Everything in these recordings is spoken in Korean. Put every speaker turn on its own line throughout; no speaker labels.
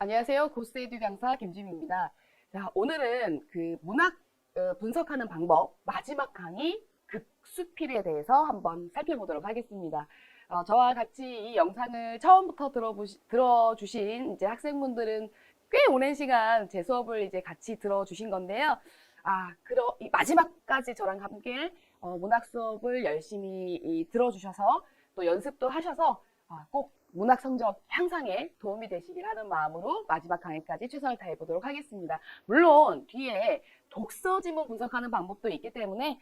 안녕하세요. 고스에듀 강사 김지미입니다. 자, 오늘은 그 문학 분석하는 방법 마지막 강의 극수필에 대해서 한번 살펴보도록 하겠습니다. 저와 같이 이 영상을 처음부터 들어주신 이제 학생분들은 꽤 오랜 시간 제 수업을 이제 같이 들어주신 건데요. 이 마지막까지 저랑 함께 문학 수업을 열심히 들어주셔서 또 연습도 하셔서 꼭 문학 성적 향상에 도움이 되시길 하는 마음으로 마지막 강의까지 최선을 다해보도록 하겠습니다. 물론 뒤에 독서 지문 분석하는 방법도 있기 때문에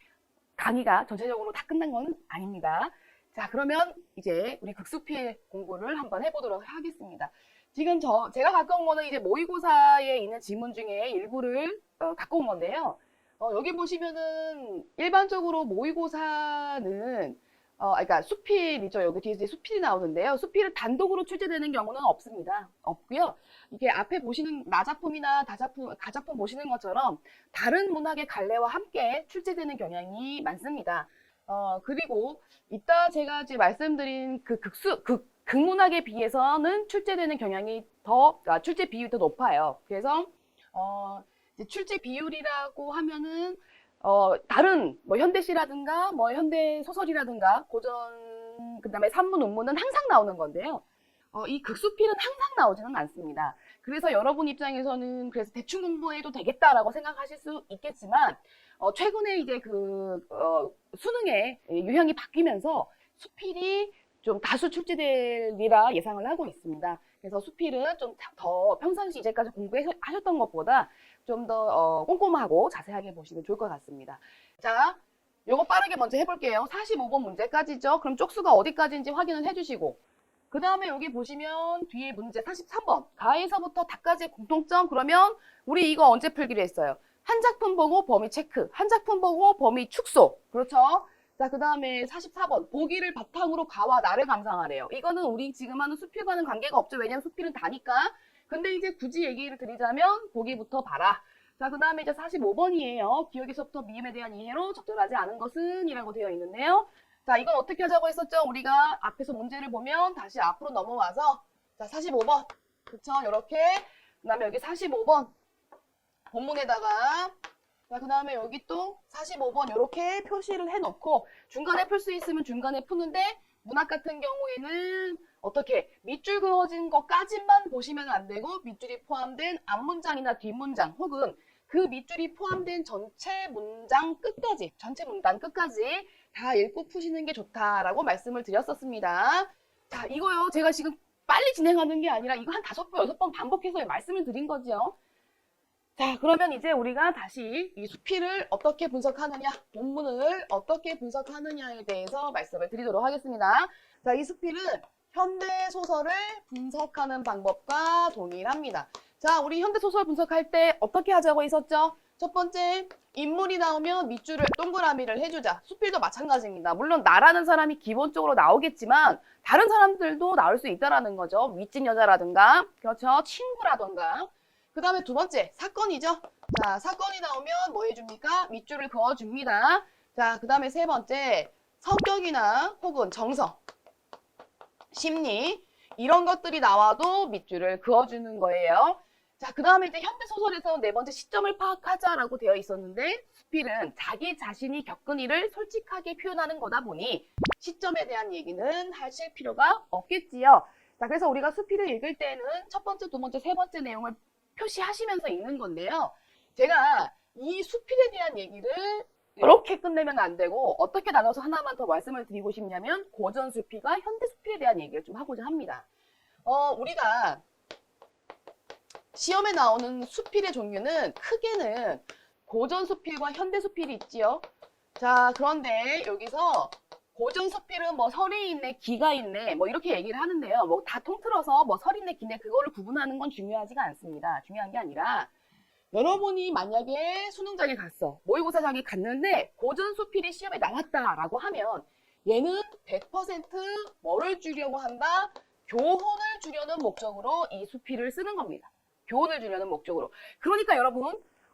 강의가 전체적으로 다 끝난 건 아닙니다. 자, 그러면 이제 우리 극수필 공부를 한번 해보도록 하겠습니다. 지금 제가 갖고 온 거는 이제 모의고사에 있는 지문 중에 일부를 갖고 온 건데요. 여기 보시면은 일반적으로 모의고사는 그러니까 수필이죠. 여기 뒤에 수필이 나오는데요. 수필은 단독으로 출제되는 경우는 없습니다. 없고요. 이게 앞에 보시는 나작품이나 가작품 보시는 것처럼 다른 문학의 갈래와 함께 출제되는 경향이 많습니다. 그리고 이따 제가 이제 말씀드린 그 극문학에 비해서는 출제되는 경향이 출제 비율이 더 높아요. 그래서 이제 출제 비율이라고 하면은 다른 뭐 현대시라든가 뭐 현대 소설이라든가 고전 그다음에 산문 논문은 항상 나오는 건데요. 이 극수필은 항상 나오지는 않습니다. 그래서 여러분 입장에서는 그래서 대충 공부해도 되겠다라고 생각하실 수 있겠지만 최근에 이제 수능의 유형이 바뀌면서 수필이 좀 다수 출제되리라 예상을 하고 있습니다. 그래서 수필은 좀 더 평상시 이제까지 공부하셨던 것보다 좀 더 꼼꼼하고 자세하게 보시면 좋을 것 같습니다. 자, 요거 빠르게 먼저 해볼게요. 45번 문제까지죠. 그럼 쪽수가 어디까지인지 확인을 해주시고 그 다음에 여기 보시면 뒤에 문제 43번 가에서부터 다까지의 공통점 그러면 우리 이거 언제 풀기로 했어요? 한 작품 보고 범위 체크, 한 작품 보고 범위 축소. 그렇죠? 자, 그 다음에 44번 보기를 바탕으로 가와 나를 감상하래요. 이거는 우리 지금 하는 수필과는 관계가 없죠. 왜냐면 수필은 다니까. 근데 이제 굳이 얘기를 드리자면 보기부터 봐라. 자, 그 다음에 이제 45번이에요. 기억에서부터 미음에 대한 이해로 적절하지 않은 것은 이라고 되어 있는데요. 자, 이건 어떻게 하자고 했었죠? 우리가 앞에서 문제를 보면 다시 앞으로 넘어와서 자, 45번. 그쵸? 요렇게. 그 다음에 여기 45번. 본문에다가 자, 그 다음에 여기 또 45번 이렇게 표시를 해놓고 중간에 풀 수 있으면 중간에 푸는데 문학 같은 경우에는 어떻게 밑줄 그어진 것까지만 보시면 안 되고 밑줄이 포함된 앞문장이나 뒷문장 혹은 그 밑줄이 포함된 전체 문장 끝까지 다 읽고 푸시는 게 좋다라고 말씀을 드렸었습니다. 자, 이거요. 제가 지금 빨리 진행하는 게 아니라 이거 한 5번, 6번 반복해서 말씀을 드린 거죠. 자, 그러면 이제 우리가 다시 이 수필을 어떻게 분석하느냐, 본문을 어떻게 분석하느냐에 대해서 말씀을 드리도록 하겠습니다. 자, 이 수필은 현대소설을 분석하는 방법과 동일합니다. 자, 우리 현대소설 분석할 때 어떻게 하자고 했었죠? 첫 번째, 인물이 나오면 밑줄을 동그라미를 해주자. 수필도 마찬가지입니다. 물론 나라는 사람이 기본적으로 나오겠지만 다른 사람들도 나올 수 있다라는 거죠. 윗집 여자라든가, 그렇죠? 친구라든가. 그 다음에 두 번째, 사건이죠. 자, 사건이 나오면 뭐 해줍니까? 밑줄을 그어줍니다. 자, 그 다음에 세 번째, 성격이나 혹은 정서, 심리, 이런 것들이 나와도 밑줄을 그어주는 거예요. 자, 그 다음에 이제 현대소설에서 네 번째 시점을 파악하자라고 되어 있었는데, 수필은 자기 자신이 겪은 일을 솔직하게 표현하는 거다 보니, 시점에 대한 얘기는 하실 필요가 없겠지요. 자, 그래서 우리가 수필을 읽을 때는 첫 번째, 두 번째, 세 번째 내용을 표시하시면서 읽는 건데요. 제가 이 수필에 대한 얘기를 이렇게 끝내면 안 되고 어떻게 나눠서 하나만 더 말씀을 드리고 싶냐면 고전 수필과 현대 수필에 대한 얘기를 좀 하고자 합니다. 우리가 시험에 나오는 수필의 종류는 크게는 고전 수필과 현대 수필이 있지요. 자, 그런데 여기서 고전 수필은 뭐 설이 있네, 기가 있네, 뭐 이렇게 얘기를 하는데요. 뭐 다 통틀어서 뭐 설 있네, 기네 그거를 구분하는 건 중요하지가 않습니다. 중요한 게 아니라 여러분이 만약에 수능장에 갔어, 모의고사장에 갔는데 고전 수필이 시험에 나왔다라고 하면 얘는 100% 뭐를 주려고 한다? 교훈을 주려는 목적으로 이 수필을 쓰는 겁니다. 교훈을 주려는 목적으로. 그러니까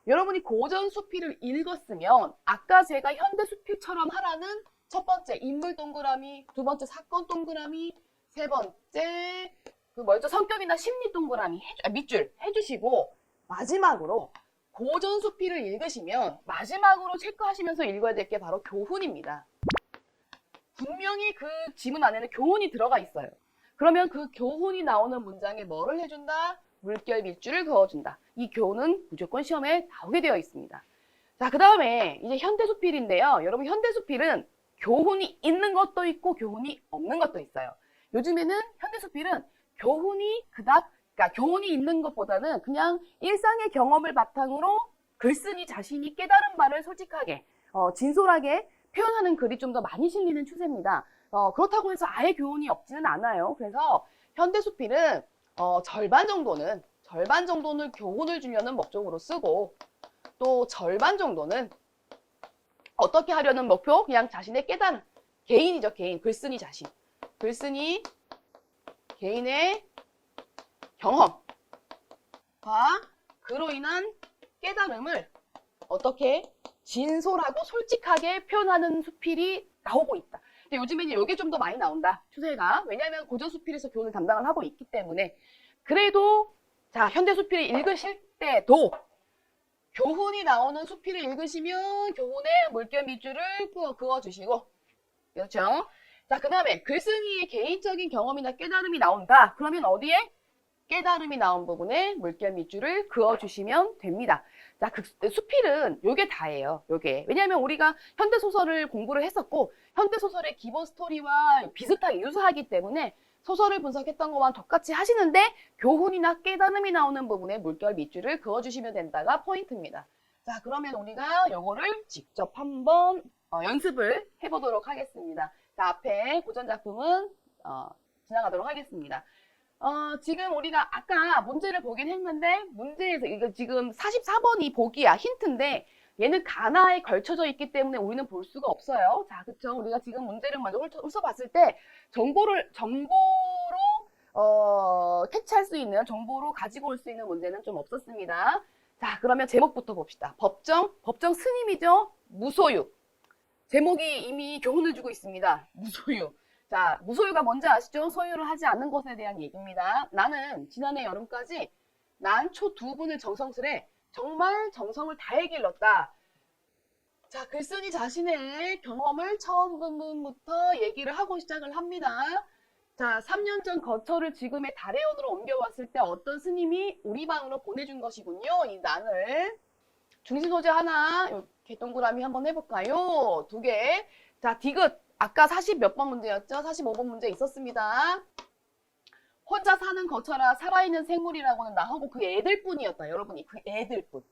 여러분이 고전 수필을 읽었으면 아까 제가 현대 수필처럼 하라는 첫 번째 인물 동그라미, 두 번째 사건 동그라미, 세 번째 그 뭐였죠? 성격이나 심리 동그라미 밑줄 해주시고 마지막으로 고전 수필을 읽으시면 마지막으로 체크하시면서 읽어야 될 게 바로 교훈입니다. 분명히 그 지문 안에는 교훈이 들어가 있어요. 그러면 그 교훈이 나오는 문장에 뭐를 해준다? 물결 밑줄을 그어준다. 이 교훈은 무조건 시험에 나오게 되어 있습니다. 자, 그 다음에 이제 현대수필인데요. 여러분 현대수필은 교훈이 있는 것도 있고 교훈이 없는 것도 있어요. 요즘에는 현대수필은 교훈이 그러니까 교훈이 있는 것보다는 그냥 일상의 경험을 바탕으로 글쓴이 자신이 깨달은 바를 솔직하게, 진솔하게 표현하는 글이 좀 더 많이 실리는 추세입니다. 그렇다고 해서 아예 교훈이 없지는 않아요. 그래서 현대수필은 절반 정도는 교훈을 주려는 목적으로 쓰고 또 절반 정도는 어떻게 하려는 목표? 그냥 자신의 깨달음. 개인이죠, 개인. 글쓴이 자신. 글쓴이 개인의 경험과 그로 인한 깨달음을 어떻게 진솔하고 솔직하게 표현하는 수필이 나오고 있다. 근데 요즘에는 이게 좀 더 많이 나온다. 추세가. 왜냐하면 고전 수필에서 교훈을 담당을 하고 있기 때문에. 그래도 자, 현대 수필을 읽으실 때도 교훈이 나오는 수필을 읽으시면 교훈의 물결 밑줄을 그어주시고, 그렇죠? 자, 그 다음에 글쓴이의 개인적인 경험이나 깨달음이 나온다. 그러면 어디에? 깨달음이 나온 부분에 물결 밑줄을 그어주시면 됩니다. 자, 수필은 요게 다예요. 요게. 왜냐하면 우리가 현대소설을 공부를 했었고, 현대소설의 기본 스토리와 비슷하게 유사하기 때문에 소설을 분석했던 것과 똑같이 하시는데 교훈이나 깨달음이 나오는 부분에 물결 밑줄을 그어주시면 된다가 포인트입니다. 자, 그러면 우리가 요거를 직접 한번 연습을 해보도록 하겠습니다. 자, 앞에 고전 작품은 지나가도록 하겠습니다. 지금 우리가 아까 문제를 보긴 했는데 문제에서 이거 지금 44번이 보기야 힌트인데 얘는 가나에 걸쳐져 있기 때문에 우리는 볼 수가 없어요. 자, 그쵸? 우리가 지금 문제를 먼저 훑어봤을 때 정보로 캐치할 수 있는, 정보로 가지고 올 수 있는 문제는 좀 없었습니다. 자, 그러면 제목부터 봅시다. 법정 스님이죠? 무소유. 제목이 이미 교훈을 주고 있습니다. 무소유. 자, 무소유가 뭔지 아시죠? 소유를 하지 않는 것에 대한 얘기입니다. 나는 지난해 여름까지 난초 2분을 정성스레 정말 정성을 다해 길렀다. 자, 글쓴이 자신의 경험을 처음 부분부터 얘기를 하고 시작을 합니다. 자, 3년 전 거처를 지금의 다래원으로 옮겨왔을 때 어떤 스님이 우리 방으로 보내준 것이군요. 이 난을. 중심 소재 하나, 개동그라미 한번 해볼까요? 2개. 자, 디귿. 아까 40 몇 번 문제였죠? 45번 문제 있었습니다. 혼자 사는 거처라 살아있는 생물이라고는 나하고 그 애들뿐이었다. 여러분이 그 애들뿐.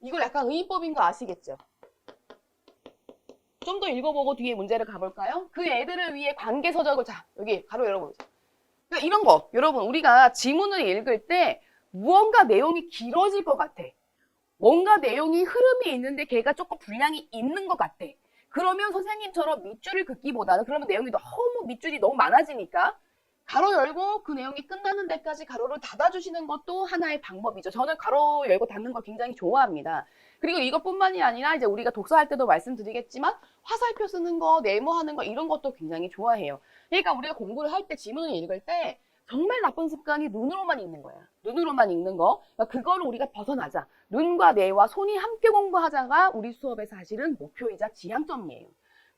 이거 약간 의인법인 거 아시겠죠? 좀 더 읽어보고 뒤에 문제를 가볼까요? 그 애들을 위해 관계서적을, 자, 여기 가로 열어보세요. 그러니까 이런 거, 여러분, 우리가 지문을 읽을 때 무언가 내용이 길어질 것 같아. 뭔가 내용이 흐름이 있는데 걔가 조금 분량이 있는 것 같아. 그러면 선생님처럼 밑줄을 긋기보다는 그러면 내용이 밑줄이 너무 많아지니까 가로 열고 그 내용이 끝나는 데까지 가로를 닫아주시는 것도 하나의 방법이죠. 저는 가로 열고 닫는 걸 굉장히 좋아합니다. 그리고 이것뿐만이 아니라 이제 우리가 독서할 때도 말씀드리겠지만 화살표 쓰는 거, 네모하는 거 이런 것도 굉장히 좋아해요. 그러니까 우리가 공부를 할 때 지문을 읽을 때 정말 나쁜 습관이 눈으로만 읽는 거야. 눈으로만 읽는 거. 그러니까 그거를 우리가 벗어나자. 눈과 뇌와 손이 함께 공부하자가 우리 수업의 사실은 목표이자 지향점이에요.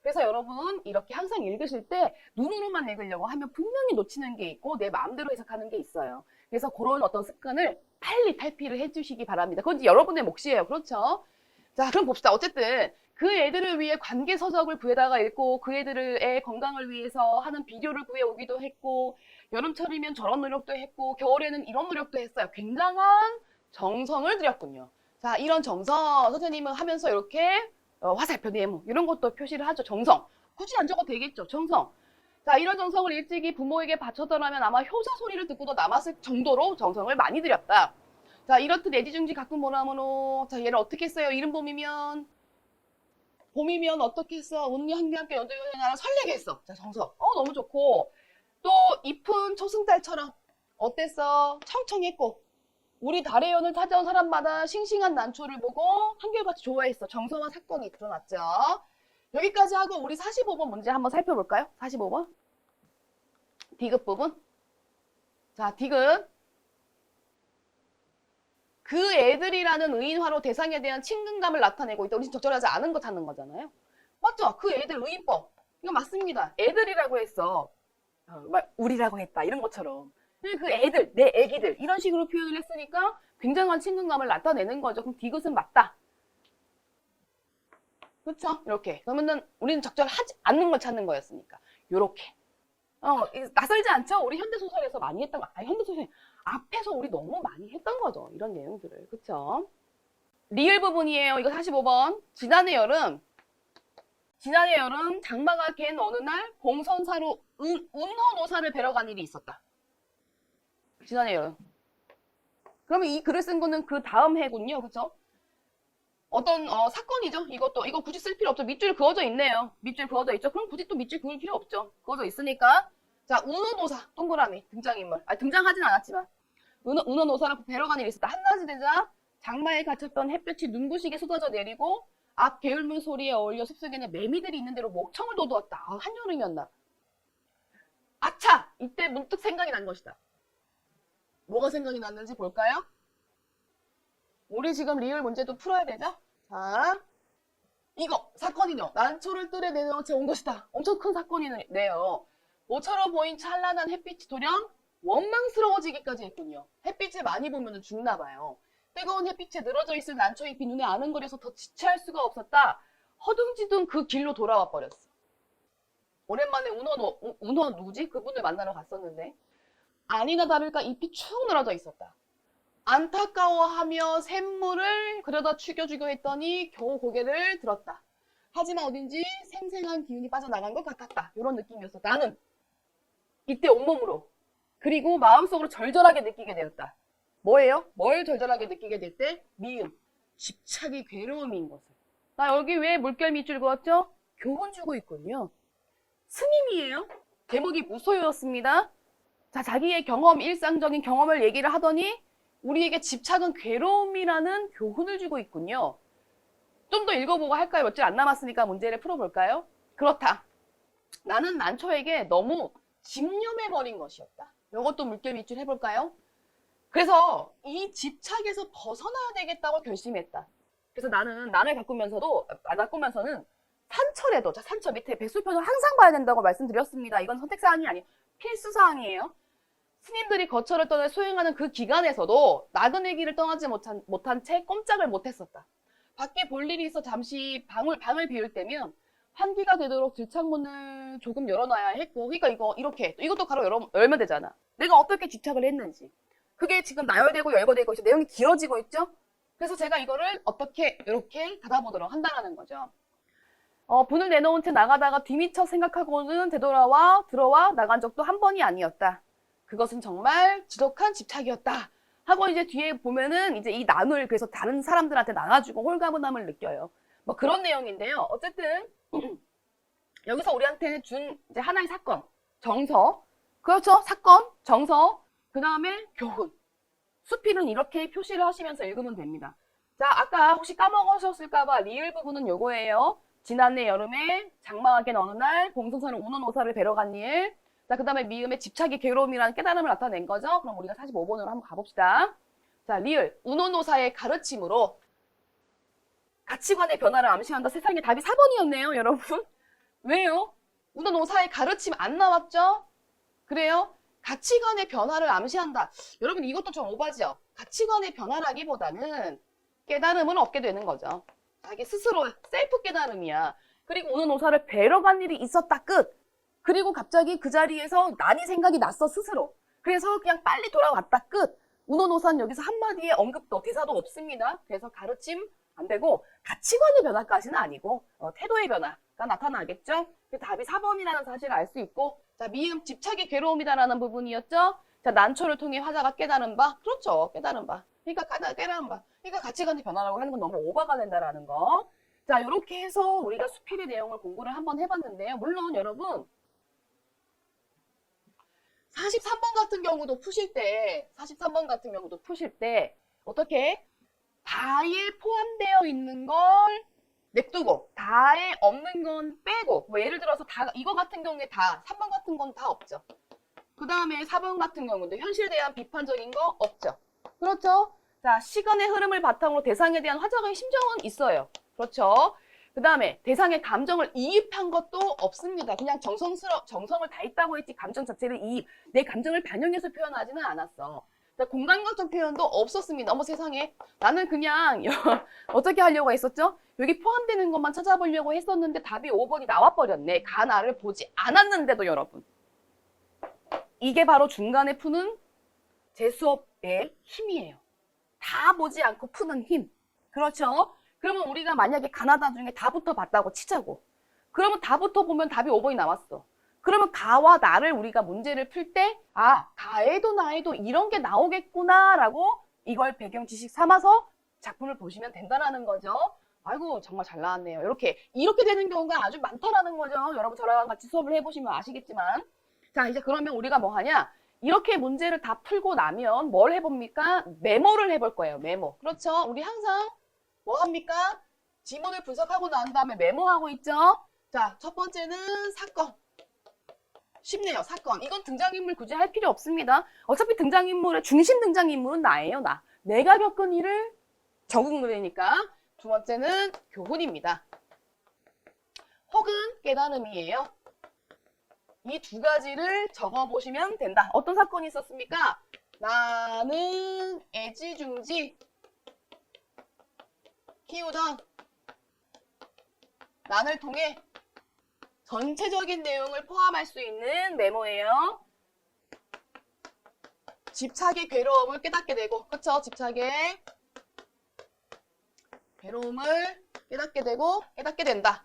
그래서 여러분 이렇게 항상 읽으실 때 눈으로만 읽으려고 하면 분명히 놓치는 게 있고 내 마음대로 해석하는 게 있어요. 그래서 그런 어떤 습관을 빨리 탈피를 해주시기 바랍니다. 그건 이제 여러분의 몫이에요. 그렇죠? 자, 그럼 봅시다. 어쨌든 그 애들을 위해 관계서적을 구해다가 읽고 그 애들의 건강을 위해서 하는 비료를 구해오기도 했고 여름철이면 저런 노력도 했고 겨울에는 이런 노력도 했어요. 굉장한 정성을 들였군요. 자, 이런 정성 선생님은 하면서 이렇게 화살표, 네모 이런 것도 표시를 하죠. 정성. 굳이 안 적어도 되겠죠. 정성. 자, 이런 정성을 일찍이 부모에게 바쳤더라면 아마 효자 소리를 듣고도 남았을 정도로 정성을 많이 들였다. 자, 이렇듯 애지중지 가끔 뭐라모노. 자, 얘를 어떻게 했어요? 이른 봄이면 어떻게 했어? 운이 함께 연주연하라 설레게 했어. 자, 정성. 너무 좋고 또 잎은 초승달처럼 어땠어? 청청했고 우리 달의연을 찾아온 사람마다 싱싱한 난초를 보고 한결같이 좋아했어. 정성과 사건이 드러났죠. 여기까지 하고 우리 45번 문제 한번 살펴볼까요? 45번. 디귿 부분. 자, 디귿. 그 애들이라는 의인화로 대상에 대한 친근감을 나타내고 있다. 우리 적절하지 않은 거 찾는 거잖아요. 맞죠? 그 애들 의인법. 이거 맞습니다. 애들이라고 했어. 우리라고 했다. 이런 것처럼. 그 애들, 내 애기들. 이런 식으로 표현을 했으니까 굉장한 친근감을 나타내는 거죠. 그럼 디귿은 맞다. 그렇죠? 이렇게. 그러면은 우리는 적절하지 않는 걸 찾는 거였으니까. 요렇게. 낯설지 않죠? 우리 현대소설에서 많이 했던 거. 현대소설 앞에서 우리 너무 많이 했던 거죠. 이런 내용들을. 그쵸? 리을 부분이에요. 이거 45번. 지난해 여름 장마가 갠 어느 날 봉선사로 운허노사를 뵈러 간 일이 있었다. 지난해 여름. 그러면 이 글을 쓴 거는 그 다음 해군요. 그쵸? 어떤 사건이죠. 이거 굳이 쓸 필요 없죠. 밑줄 그어져 있네요. 밑줄 그어져 있죠. 그럼 굳이 또 밑줄 그을 필요 없죠. 그어져 있으니까. 자, 운허노사 동그라미 등장인물. 등장하진 않았지만 운허노사를 뵈러 간 일이 있었다. 한낮이 되자 장마에 갇혔던 햇볕이 눈부시게 쏟아져 내리고 앞 게을문 소리에 어울려 숲속에는 매미들이 있는 대로 목청을 돋웠다. 한여름이었나. 아차! 이때 문득 생각이 난 것이다. 뭐가 생각이 났는지 볼까요? 우리 지금 리을 문제도 풀어야 되죠? 자, 이거 사건이요. 난초를 뜰에 내놓쳐 온 것이다. 엄청 큰 사건이네요. 모처럼 보인 찬란한 햇빛이 돌연 원망스러워지기까지 했군요. 햇빛을 많이 보면 죽나 봐요. 뜨거운 햇빛에 늘어져 있을 난초잎이 눈에 아른거려서 더 지체할 수가 없었다. 허둥지둥 그 길로 돌아와 버렸어. 오랜만에 운허 누구지? 그분을 만나러 갔었는데 아니나 다를까 잎이 축 늘어져 있었다. 안타까워하며 샘물을 그려다 죽여주려 했더니 겨우 고개를 들었다. 하지만 어딘지 생생한 기운이 빠져나간 것 같았다. 이런 느낌이었어. 나는 이때 온몸으로 그리고 마음속으로 절절하게 느끼게 되었다. 뭐예요? 뭘 절절하게 느끼게 될 때? 미움, 집착이 괴로움인 것을. 나 여기 왜 물결 밑줄 그었죠? 교훈 주고 있군요. 스님이에요. 제목이 무소유였습니다. 자, 자기의 경험, 일상적인 경험을 얘기를 하더니 우리에게 집착은 괴로움이라는 교훈을 주고 있군요. 좀 더 읽어보고 할까요? 몇 줄 안 남았으니까 문제를 풀어볼까요? 그렇다. 나는 난초에게 너무 집념해버린 것이었다. 이것도 물결 밑줄 해볼까요? 그래서 이 집착에서 벗어나야 되겠다고 결심했다. 그래서 나는 난을 가꾸면서는 산철에도, 자, 산철 밑에 백술편을 항상 봐야 된다고 말씀드렸습니다. 이건 선택사항이 아니에요. 필수사항이에요. 스님들이 거처를 떠나 수행하는 그 기간에서도 나그네 길을 떠나지 못한 채 꼼짝을 못했었다. 밖에 볼 일이 있어 잠시 방을 비울 때면 환기가 되도록 들창문을 조금 열어놔야 했고, 그러니까 이것도 가로 열면 되잖아. 내가 어떻게 집착을 했는지. 그게 지금 나열되고 열거되고 있어. 내용이 길어지고 있죠? 그래서 제가 이거를 어떻게 이렇게 닫아보도록 한다는 거죠. 분을 내놓은 채 나가다가 뒤미쳐 생각하고는 들어와 나간 적도 한 번이 아니었다. 그것은 정말 지독한 집착이었다. 하고 이제 뒤에 보면은 이제 이 난을 그래서 다른 사람들한테 나눠주고 홀가분함을 느껴요. 뭐 그런 내용인데요. 어쨌든 여기서 우리한테 준 이제 하나의 사건, 정서, 그렇죠? 사건, 정서, 그 다음에 교훈. 수필은 이렇게 표시를 하시면서 읽으면 됩니다. 자, 아까 혹시 까먹으셨을까봐 리을 부분은 요거예요. 지난해 여름에 장마가 갠 어느 날 봉송사는 운허노사를 뵈러 간 일. 자, 그 다음에 미음의 집착이 괴로움이라는 깨달음을 나타낸 거죠. 그럼 우리가 45번으로 한번 가봅시다. 자, 리을. 운허노사의 가르침으로 가치관의 변화를 암시한다. 세상에 답이 4번이었네요, 여러분. 왜요? 운허노사의 가르침 안 나왔죠? 그래요? 가치관의 변화를 암시한다. 여러분, 이것도 좀 오바죠? 가치관의 변화라기보다는 깨달음을 얻게 되는 거죠. 자기 스스로 셀프 깨달음이야. 그리고 운허노사를 뵈러 간 일이 있었다. 끝. 그리고 갑자기 그 자리에서 난이 생각이 났어, 스스로. 그래서 그냥 빨리 돌아왔다. 끝. 운허노사는 여기서 한마디의 언급도, 대사도 없습니다. 그래서 가르침 안 되고 가치관의 변화까지는 아니고 태도의 변화가 나타나겠죠. 답이 4번이라는 사실을 알 수 있고, 자, 미음 집착의 괴로움이다라는 부분이었죠. 자, 난초를 통해 화자가 깨달은 바, 그렇죠, 깨달은 바. 그러니까 깨달은 바. 그러니까 가치관의 변화라고 하는 건 너무 오버가 된다라는 거. 자, 이렇게 해서 우리가 수필의 내용을 공부를 한번 해봤는데요. 물론 여러분 43번 같은 경우도 푸실 때 어떻게 다에 포함되어 있는 걸 냅두고 다에 없는 건 빼고, 뭐 예를 들어서 다, 이거 같은 경우에 다 3번 같은 건 다 없죠. 그 다음에 4번 같은 경우도 현실에 대한 비판적인 거 없죠. 그렇죠? 자, 시간의 흐름을 바탕으로 대상에 대한 화자의 심정은 있어요. 그렇죠? 그 다음에 대상의 감정을 이입한 것도 없습니다. 그냥 정성을 다했다고 했지 감정 자체를 내 감정을 반영해서 표현하지는 않았어. 자, 공간감정 표현도 없었습니다. 어머 세상에. 나는 그냥 어떻게 하려고 했었죠? 여기 포함되는 것만 찾아보려고 했었는데 답이 5번이 나와버렸네. 가나를 보지 않았는데도 여러분. 이게 바로 중간에 푸는 제 수업의 힘이에요. 다 보지 않고 푸는 힘. 그렇죠? 그러면 우리가 만약에 가나다 중에 다부터 봤다고 치자고. 그러면 다부터 보면 답이 5번이 나왔어. 그러면 가와 나를 우리가 문제를 풀 때, 아, 가에도 나에도 이런 게 나오겠구나 라고 이걸 배경 지식 삼아서 작품을 보시면 된다는 거죠. 아이고, 정말 잘 나왔네요. 이렇게 되는 경우가 아주 많다라는 거죠. 여러분 저랑 같이 수업을 해보시면 아시겠지만. 자, 이제 그러면 우리가 뭐 하냐? 이렇게 문제를 다 풀고 나면 뭘 해봅니까? 메모를 해볼 거예요. 메모. 그렇죠? 우리 항상 뭐 합니까? 지문을 분석하고 난 다음에 메모하고 있죠? 자, 첫 번째는 사건. 쉽네요. 사건. 이건 등장인물 굳이 할 필요 없습니다. 어차피 중심 등장인물은 나예요. 나. 내가 겪은 일을 적은 거니까. 두 번째는 교훈입니다. 혹은 깨달음이에요. 이 두 가지를 적어보시면 된다. 어떤 사건이 있었습니까? 나는 애지중지 키우던 난을 통해 전체적인 내용을 포함할 수 있는 메모예요. 집착의 괴로움을 깨닫게 되고, 그쵸? 집착의 괴로움을 깨닫게 되고, 깨닫게 된다.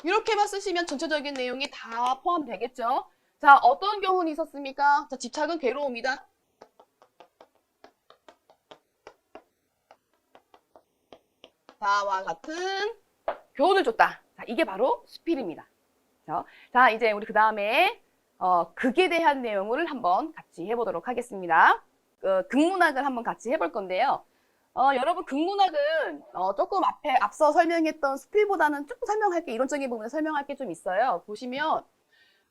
이렇게만 쓰시면 전체적인 내용이 다 포함되겠죠? 자, 어떤 교훈이 있었습니까? 자, 집착은 괴로움이다. 자와 같은 교훈을 줬다. 자, 이게 바로 수필입니다. 자, 이제 우리 그 다음에 극에 대한 내용을 한번 같이 해보도록 하겠습니다. 극문학을 한번 같이 해볼 건데요. 여러분 극문학은 조금 앞서 설명했던 수필보다는 조금 설명할 게 이론적인 부분에 설명할 게 좀 있어요. 보시면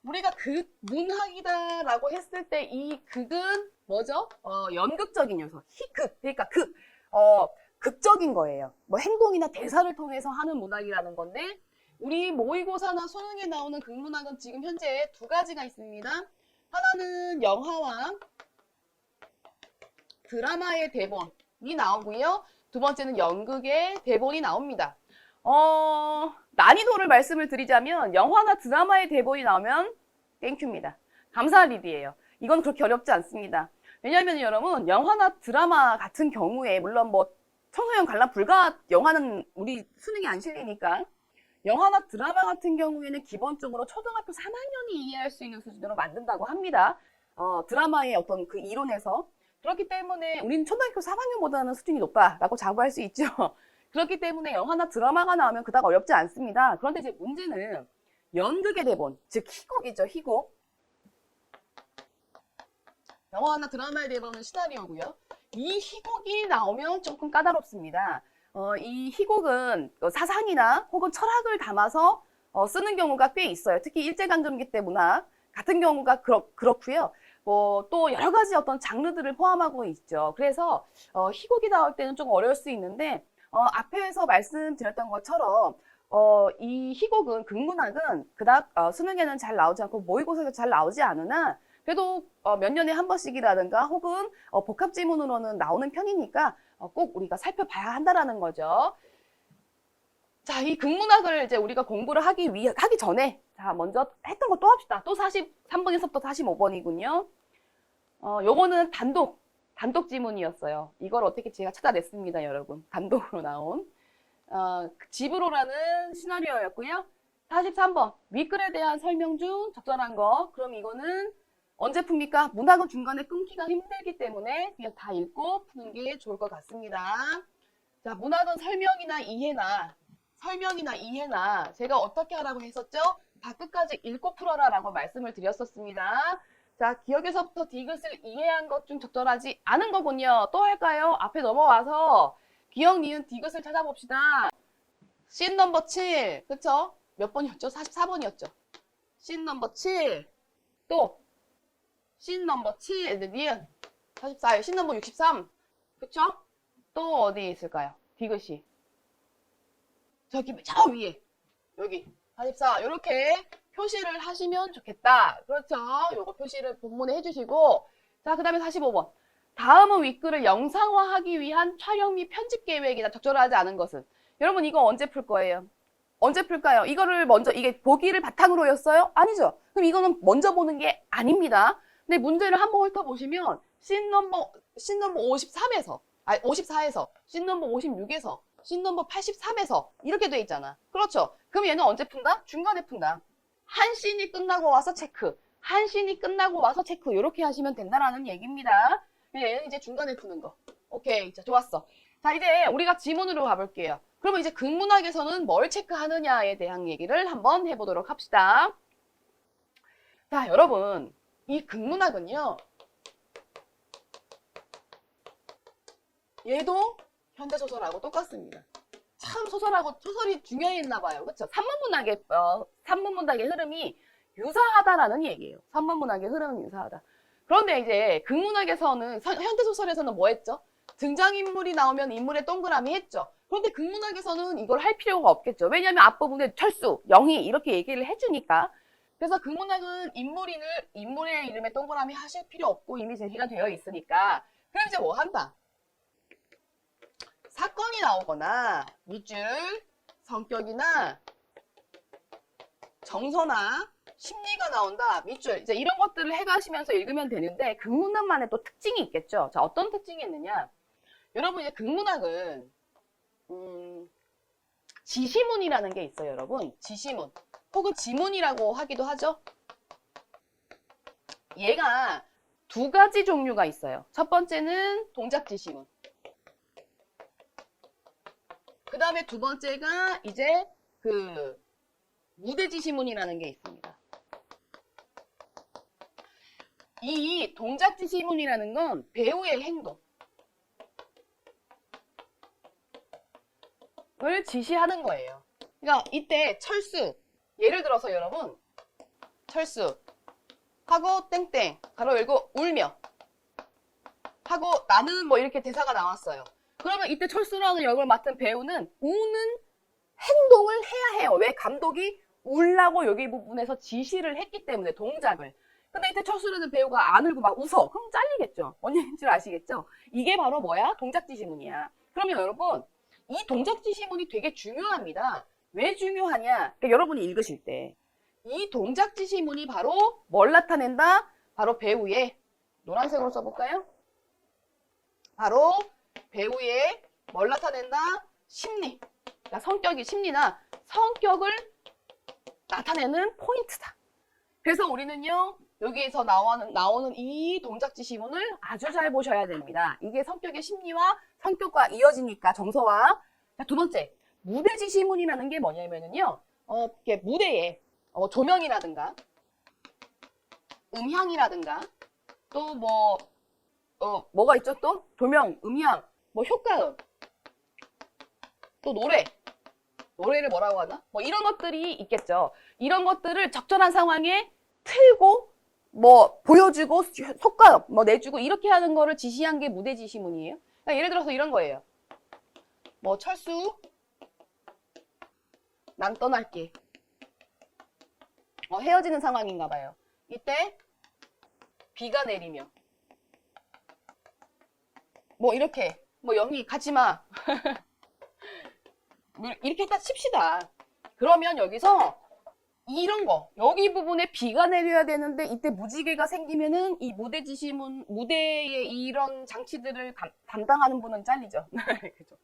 우리가 극문학이다라고 했을 때 이 극은 뭐죠? 연극적인 요소, 희극, 그러니까 극적인 거예요. 뭐 행동이나 대사를 통해서 하는 문학이라는 건데 우리 모의고사나 수능에 나오는 극문학은 지금 현재 두 가지가 있습니다. 하나는 영화와 드라마의 대본이 나오고요. 두 번째는 연극의 대본이 나옵니다. 난이도를 말씀을 드리자면 영화나 드라마의 대본이 나오면 땡큐입니다. 감사할 일이에요. 이건 그렇게 어렵지 않습니다. 왜냐하면 여러분 영화나 드라마 같은 경우에 물론 뭐 청소년 관람 불가 영화는 우리 수능이 안 실리니까 영화나 드라마 같은 경우에는 기본적으로 초등학교 3학년이 이해할 수 있는 수준으로 만든다고 합니다. 드라마의 어떤 그 이론에서 그렇기 때문에 우리는 초등학교 3학년보다는 수준이 높다라고 자부할 수 있죠. 그렇기 때문에 영화나 드라마가 나오면 그닥 어렵지 않습니다. 그런데 이제 문제는 연극의 대본, 즉 희곡이죠, 희곡. 영화나 드라마의 대본은 시나리오고요. 이 희곡이 나오면 조금 까다롭습니다. 이 희곡은 사상이나 혹은 철학을 담아서 쓰는 경우가 꽤 있어요. 특히 일제강점기 때 문학 같은 경우가 그렇고요. 또 여러 가지 어떤 장르들을 포함하고 있죠. 그래서 희곡이 나올 때는 좀 어려울 수 있는데 앞에서 말씀드렸던 것처럼 이 희곡은 극문학은 그닥 수능에는 잘 나오지 않고 모의고사에서 잘 나오지 않으나 그래도 몇 년에 한 번씩이라든가 혹은 복합 지문으로는 나오는 편이니까 꼭 우리가 살펴봐야 한다라는 거죠. 자, 이 극문학을 이제 우리가 공부를 하기 전에 자, 먼저 했던 거 또 합시다. 또 43번에서부터 45번이군요. 요거는 단독 지문이었어요. 이걸 어떻게 제가 찾아냈습니다, 여러분. 단독으로 나온. 집으로라는 시나리오였고요. 43번. 윗글에 대한 설명 중 적절한 거. 그럼 이거는 언제 풉니까? 문학은 중간에 끊기가 힘들기 때문에 그냥 다 읽고 푸는 게 좋을 것 같습니다. 자, 문학은 설명이나 이해나 제가 어떻게 하라고 했었죠? 다 끝까지 읽고 풀어라 라고 말씀을 드렸었습니다. 자, 기억에서부터 디귿을 이해한 것 중 적절하지 않은 거군요. 또 할까요? 앞에 넘어와서 기억, 니은, 디귿을 찾아봅시다. 씬 넘버 7, 그쵸? 몇 번이었죠? 44번이었죠? 씬 넘버 7. 또 씬 넘버 7, 니은 44, 씬 넘버 63. 그쵸? 또 어디 있을까요? 디귿이. 저기 저 위에. 여기 44. 이렇게 표시를 하시면 좋겠다. 그렇죠? 요거 표시를 본문에 해주시고. 자, 그 다음에 45번. 다음은 윗글을 영상화하기 위한 촬영 및 편집 계획이다. 적절하지 않은 것은. 여러분 이거 언제 풀 거예요? 언제 풀까요? 이거를 먼저 이게 보기를 바탕으로였어요? 아니죠. 그럼 이거는 먼저 보는 게 아닙니다. 근데 문제를 한번 훑어보시면 씬 넘버 53에서 54에서 씬 넘버 56에서 씬 넘버 83에서 이렇게 돼 있잖아. 그렇죠? 그럼 얘는 언제 푼다? 중간에 푼다. 한 씬이 끝나고 와서 체크. 한 씬이 끝나고 와서 체크. 이렇게 하시면 된다라는 얘기입니다. 얘는 이제 중간에 푸는 거. 오케이. 자, 좋았어. 자, 이제 우리가 지문으로 가볼게요. 그러면 이제 극문학에서는 뭘 체크하느냐에 대한 얘기를 한번 해보도록 합시다. 자, 여러분. 이 극문학은요. 얘도 현대소설하고 똑같습니다. 참 소설이 중요했나 봐요. 그렇죠? 산문문학의 흐름이 유사하다라는 얘기예요. 산문문학의 흐름은 유사하다. 그런데 이제 극문학에서는 현대소설에서는 뭐 했죠? 등장인물이 나오면 인물에 동그라미 했죠. 그런데 극문학에서는 이걸 할 필요가 없겠죠. 왜냐하면 앞부분에 철수, 영희 이렇게 얘기를 해주니까. 그래서 극문학은 인물의 이름에 동그라미 하실 필요 없고 이미 제시가 되어 있으니까. 그럼 이제 뭐 한다? 사건이 나오거나 밑줄, 성격이나 정서나 심리가 나온다. 밑줄. 이제 이런 것들을 해가시면서 읽으면 되는데 극문학만의 또 특징이 있겠죠. 자, 어떤 특징이 있느냐? 여러분 이제 극문학은 지시문이라는 게 있어요, 여러분. 지시문. 혹은 지문이라고 하기도 하죠. 얘가 두 가지 종류가 있어요. 첫 번째는 동작 지시문. 그 다음에 두 번째가 이제 그 무대 지시문이라는 게 있습니다. 이 동작 지시문이라는 건 배우의 행동을 지시하는 거예요. 그러니까 이때 철수, 예를 들어서 여러분 철수 하고 땡땡 가로 열고 울며 하고 나는 뭐 이렇게 대사가 나왔어요. 그러면 이때 철수라는 역을 맡은 배우는 우는 행동을 해야 해요. 왜? 감독이 울라고 여기 부분에서 지시를 했기 때문에 동작을. 근데 이때 철수라는 배우가 안 울고 막 웃어. 그럼 잘리겠죠. 뭔 얘기인지 아시겠죠? 이게 바로 뭐야? 동작 지시문이야. 그러면 여러분 이 동작 지시문이 되게 중요합니다. 왜 중요하냐? 그러니까 여러분이 읽으실 때 이 동작 지시문이 바로 뭘 나타낸다? 바로 배우의 노란색으로 써볼까요? 바로 배우의 뭘 나타낸다? 심리. 그러니까 심리나 성격을 나타내는 포인트다. 그래서 우리는요, 여기에서 나오는 이 동작 지시문을 아주 잘 보셔야 됩니다. 이게 성격의 심리와 성격과 이어지니까 정서와. 자, 두 번째, 무대 지시문이라는 게 뭐냐면은요, 이렇게 무대에 조명이라든가, 음향이라든가, 또 뭐가 있죠 또? 조명, 음향, 뭐 효과음, 또 노래를 뭐라고 하나? 뭐 이런 것들이 있겠죠. 이런 것들을 적절한 상황에 틀고, 뭐 보여주고, 효과음, 뭐 내주고 이렇게 하는 거를 지시한 게 무대 지시문이에요. 그러니까 예를 들어서 이런 거예요. 뭐 철수, 난 떠날게. 헤어지는 상황인가 봐요. 이때 비가 내리며 뭐 이렇게 뭐 영희 가지마 이렇게 딱 칩시다. 그러면 여기서 이런 거 여기 부분에 비가 내려야 되는데 이때 무지개가 생기면은 이 무대 지시문 무대의 이런 장치들을 담당하는 분은 잘리죠. 그죠?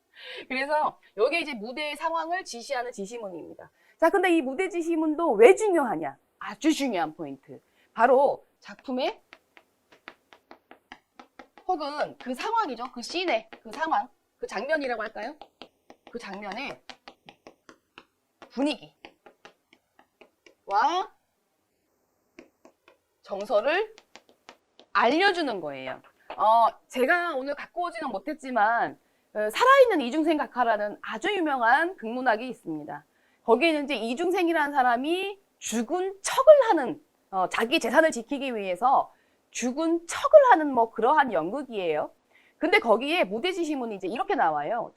그래서 여기 이제 무대의 상황을 지시하는 지시문입니다. 자, 근데 이 무대 지시문도 왜 중요하냐? 아주 중요한 포인트. 바로 작품의 혹은 그 상황이죠. 그 씬의 그 상황, 그 장면이라고 할까요? 그 장면의 분위기와 정서를 알려주는 거예요. 제가 오늘 갖고 오지는 못했지만 살아있는 이중생 각하라는 아주 유명한 극문학이 있습니다. 거기에는 이제 이중생이라는 사람이 죽은 척을 하는 자기 재산을 지키기 위해서 죽은 척을 하는 뭐 그러한 연극이에요. 근데 거기에 무대 지시문이 이제 이렇게 나와요.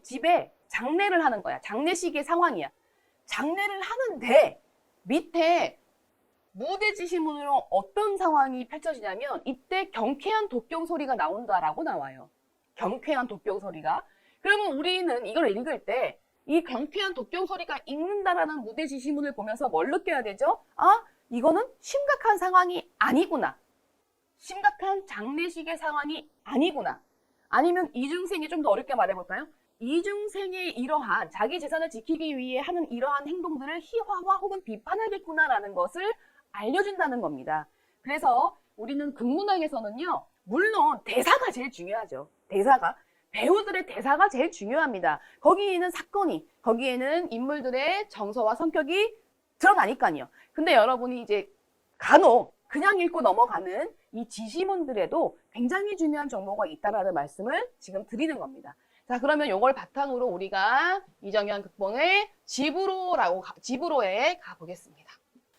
집에 장례를 하는 거야. 장례식의 상황이야. 장례를 하는데 밑에 무대 지시문으로 어떤 상황이 펼쳐지냐면 이때 경쾌한 독경 소리가 나온다라고 나와요. 경쾌한 독경 소리가. 그러면 우리는 이걸 읽을 때 이 경쾌한 독경 소리가 읽는다라는 무대 지시문을 보면서 뭘 느껴야 되죠? 아, 이거는 심각한 상황이 아니구나. 심각한 장례식의 상황이 아니구나. 아니면 이중생이 좀 더 어렵게 말해볼까요? 이중생의 이러한 자기 재산을 지키기 위해 하는 이러한 행동들을 희화화 혹은 비판하겠구나라는 것을 알려준다는 겁니다. 그래서 우리는 극문학에서는요, 물론 대사가 제일 중요하죠. 대사가. 배우들의 대사가 제일 중요합니다. 거기에는 사건이, 거기에는 인물들의 정서와 성격이 드러나니까요. 근데 여러분이 이제 간혹 그냥 읽고 넘어가는 이 지시문들에도 굉장히 중요한 정보가 있다라는 말씀을 지금 드리는 겁니다. 자, 그러면 이걸 바탕으로 우리가 이정현 극본의 집으로에 가보겠습니다.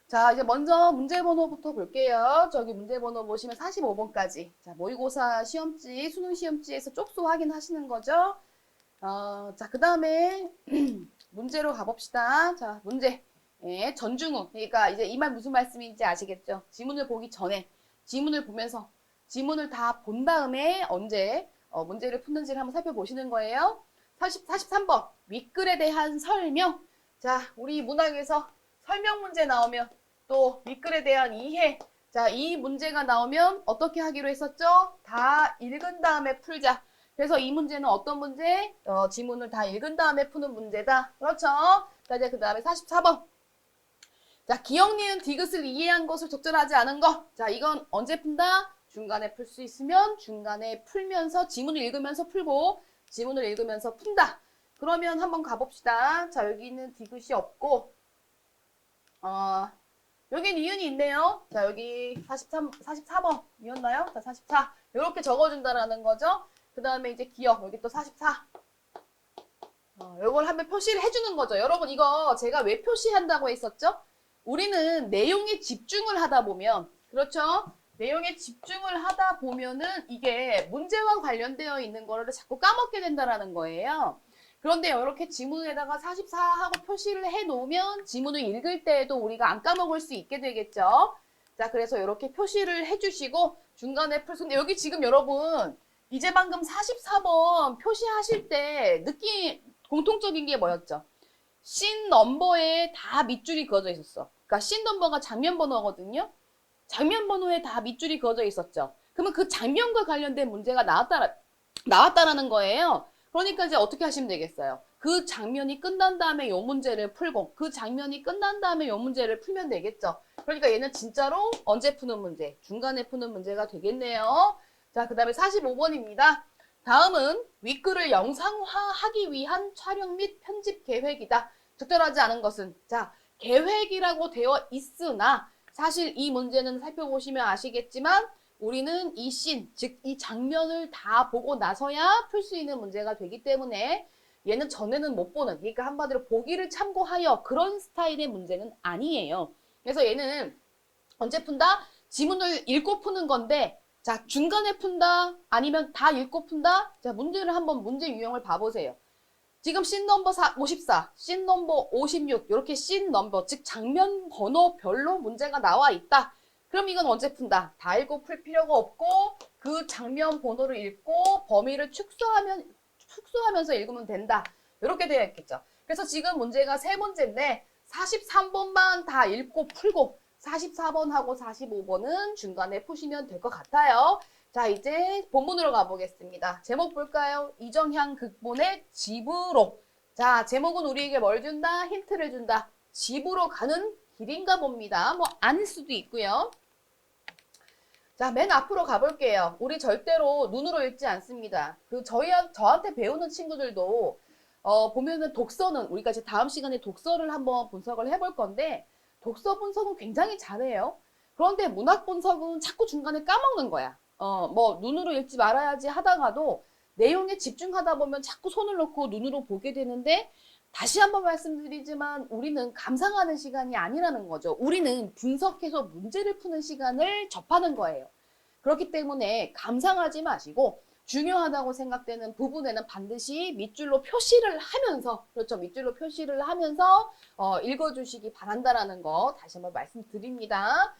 자, 이제 먼저 문제 번호부터 볼게요. 저기 문제 번호 보시면 45번까지. 자, 모의고사 시험지, 수능 시험지에서 쪽수 확인하시는 거죠. 자, 그 다음에 문제로 가봅시다. 자, 문제. 예, 전중후. 그러니까 이제 이 말 무슨 말씀인지 아시겠죠? 지문을 보기 전에, 지문을 보면서, 지문을 다 본 다음에 언제 문제를 푸는지를 한번 살펴보시는 거예요. 43번. 윗글에 대한 설명. 자, 우리 문학에서 설명 문제 나오면 또 윗글에 대한 이해. 자, 이 문제가 나오면 어떻게 하기로 했었죠? 다 읽은 다음에 풀자. 그래서 이 문제는 어떤 문제? 지문을 다 읽은 다음에 푸는 문제다. 그렇죠? 자, 이제 그 다음에 44번. 자, 기억, 니은, 디귿을 이해한 것을 적절하지 않은 거. 자, 이건 언제 푼다? 중간에 풀 수 있으면 중간에 풀면서 지문을 읽으면서 풀고 지문을 읽으면서 푼다. 그러면 한번 가봅시다. 자, 여기는 디귿이 없고 여기 니은이 있네요. 자, 여기 44번이었나요? 자, 44. 이렇게 적어준다라는 거죠. 그 다음에 이제 기억. 여기 또 44. 이걸 한번 표시를 해주는 거죠. 여러분, 이거 제가 왜 표시한다고 했었죠? 우리는 내용에 집중을 하다 보면, 그렇죠? 내용에 집중을 하다 보면은 이게 문제와 관련되어 있는 거를 자꾸 까먹게 된다라는 거예요. 그런데 이렇게 지문에다가 44하고 표시를 해 놓으면 지문을 읽을 때에도 우리가 안 까먹을 수 있게 되겠죠. 자, 그래서 이렇게 표시를 해주시고 중간에 근데 여기 지금 여러분 이제 방금 44번 표시하실 때 공통적인 게 뭐였죠? 씬 넘버에 다 밑줄이 그어져 있었어. 그러니까 씬 넘버가 장면 번호거든요. 장면 번호에 다 밑줄이 그어져 있었죠. 그러면 그 장면과 관련된 문제가 나왔다라는 거예요. 그러니까 이제 어떻게 하시면 되겠어요? 그 장면이 끝난 다음에 요 문제를 풀고 그 장면이 끝난 다음에 요 문제를 풀면 되겠죠. 그러니까 얘는 진짜로 언제 푸는 문제, 중간에 푸는 문제가 되겠네요. 자, 그 다음에 45번입니다. 다음은 윗글을 영상화하기 위한 촬영 및 편집 계획이다. 적절하지 않은 것은 자, 계획이라고 되어 있으나 사실 이 문제는 살펴보시면 아시겠지만 우리는 이 씬, 즉 이 장면을 다 보고 나서야 풀 수 있는 문제가 되기 때문에 얘는 전에는 못 보는, 그러니까 한마디로 보기를 참고하여 그런 스타일의 문제는 아니에요. 그래서 얘는 언제 푼다? 지문을 읽고 푸는 건데 자, 중간에 푼다? 아니면 다 읽고 푼다? 자, 문제를 한번 문제 유형을 봐보세요. 지금 씬 넘버 54, 씬 넘버 56 이렇게 씬 넘버, 즉 장면 번호별로 문제가 나와 있다. 그럼 이건 언제 푼다? 다 읽고 풀 필요가 없고 그 장면 번호를 읽고 범위를 축소하면서 읽으면 된다. 이렇게 되어 있겠죠. 그래서 지금 문제가 세 문제인데 43번만 다 읽고 풀고 44번하고 45번은 중간에 푸시면 될 것 같아요. 자, 이제 본문으로 가보겠습니다. 제목 볼까요? 이정현 극본의 집으로. 자, 제목은 우리에게 뭘 준다? 힌트를 준다. 집으로 가는 길인가 봅니다. 뭐 아닐 수도 있고요. 자, 맨 앞으로 가볼게요. 우리 절대로 눈으로 읽지 않습니다. 저한테 배우는 친구들도 보면은 독서는 우리가 이제 다음 시간에 독서를 한번 분석을 해볼 건데 독서 분석은 굉장히 잘해요. 그런데 문학 분석은 자꾸 중간에 까먹는 거야. 뭐 눈으로 읽지 말아야지 하다가도 내용에 집중하다 보면 자꾸 손을 놓고 눈으로 보게 되는데 다시 한번 말씀드리지만 우리는 감상하는 시간이 아니라는 거죠. 우리는 분석해서 문제를 푸는 시간을 접하는 거예요. 그렇기 때문에 감상하지 마시고 중요하다고 생각되는 부분에는 반드시 밑줄로 표시를 하면서, 그렇죠, 밑줄로 표시를 하면서 읽어주시기 바란다라는 거 다시 한번 말씀드립니다.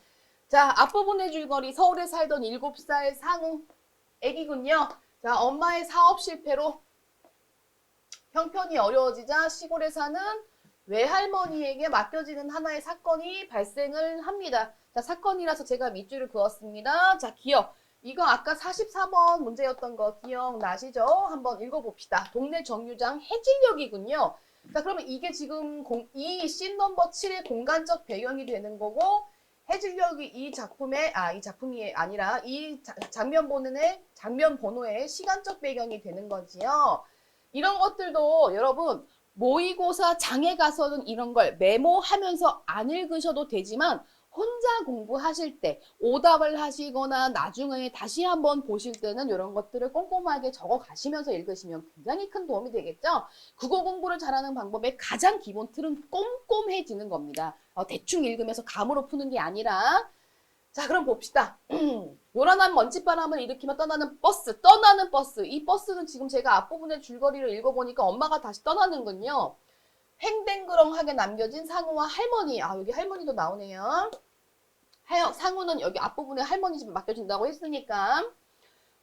자, 앞부분의 줄거리, 서울에 살던 7살 상우 애기군요. 자, 엄마의 사업 실패로 형편이 어려워지자 시골에 사는 외할머니에게 맡겨지는 하나의 사건이 발생을 합니다. 자, 사건이라서 제가 밑줄을 그었습니다. 자, 기억. 이거 아까 44번 문제였던 거 기억나시죠? 한번 읽어봅시다. 동네 정류장 해질녘이군요. 자, 그러면 이게 지금 이 씬 넘버 7의 공간적 배경이 되는 거고, 해질녘이 이 작품이 아니라 이 장면 번호의 시간적 배경이 되는 거지요. 이런 것들도 여러분 모의고사 장에 가서는 이런 걸 메모하면서 안 읽으셔도 되지만 혼자 공부하실 때 오답을 하시거나 나중에 다시 한번 보실 때는 이런 것들을 꼼꼼하게 적어 가시면서 읽으시면 굉장히 큰 도움이 되겠죠. 국어 공부를 잘하는 방법의 가장 기본 틀은 꼼꼼해지는 겁니다. 대충 읽으면서 감으로 푸는 게 아니라. 자, 그럼 봅시다. 요란한 먼지바람을 일으키며 떠나는 버스. 이 버스는 지금 제가 앞부분의 줄거리를 읽어보니까 엄마가 다시 떠나는군요. 횡댕그렁하게 남겨진 상우와 할머니. 여기 할머니도 나오네요. 상우는 여기 앞부분에 할머니 집 맡겨준다고 했으니까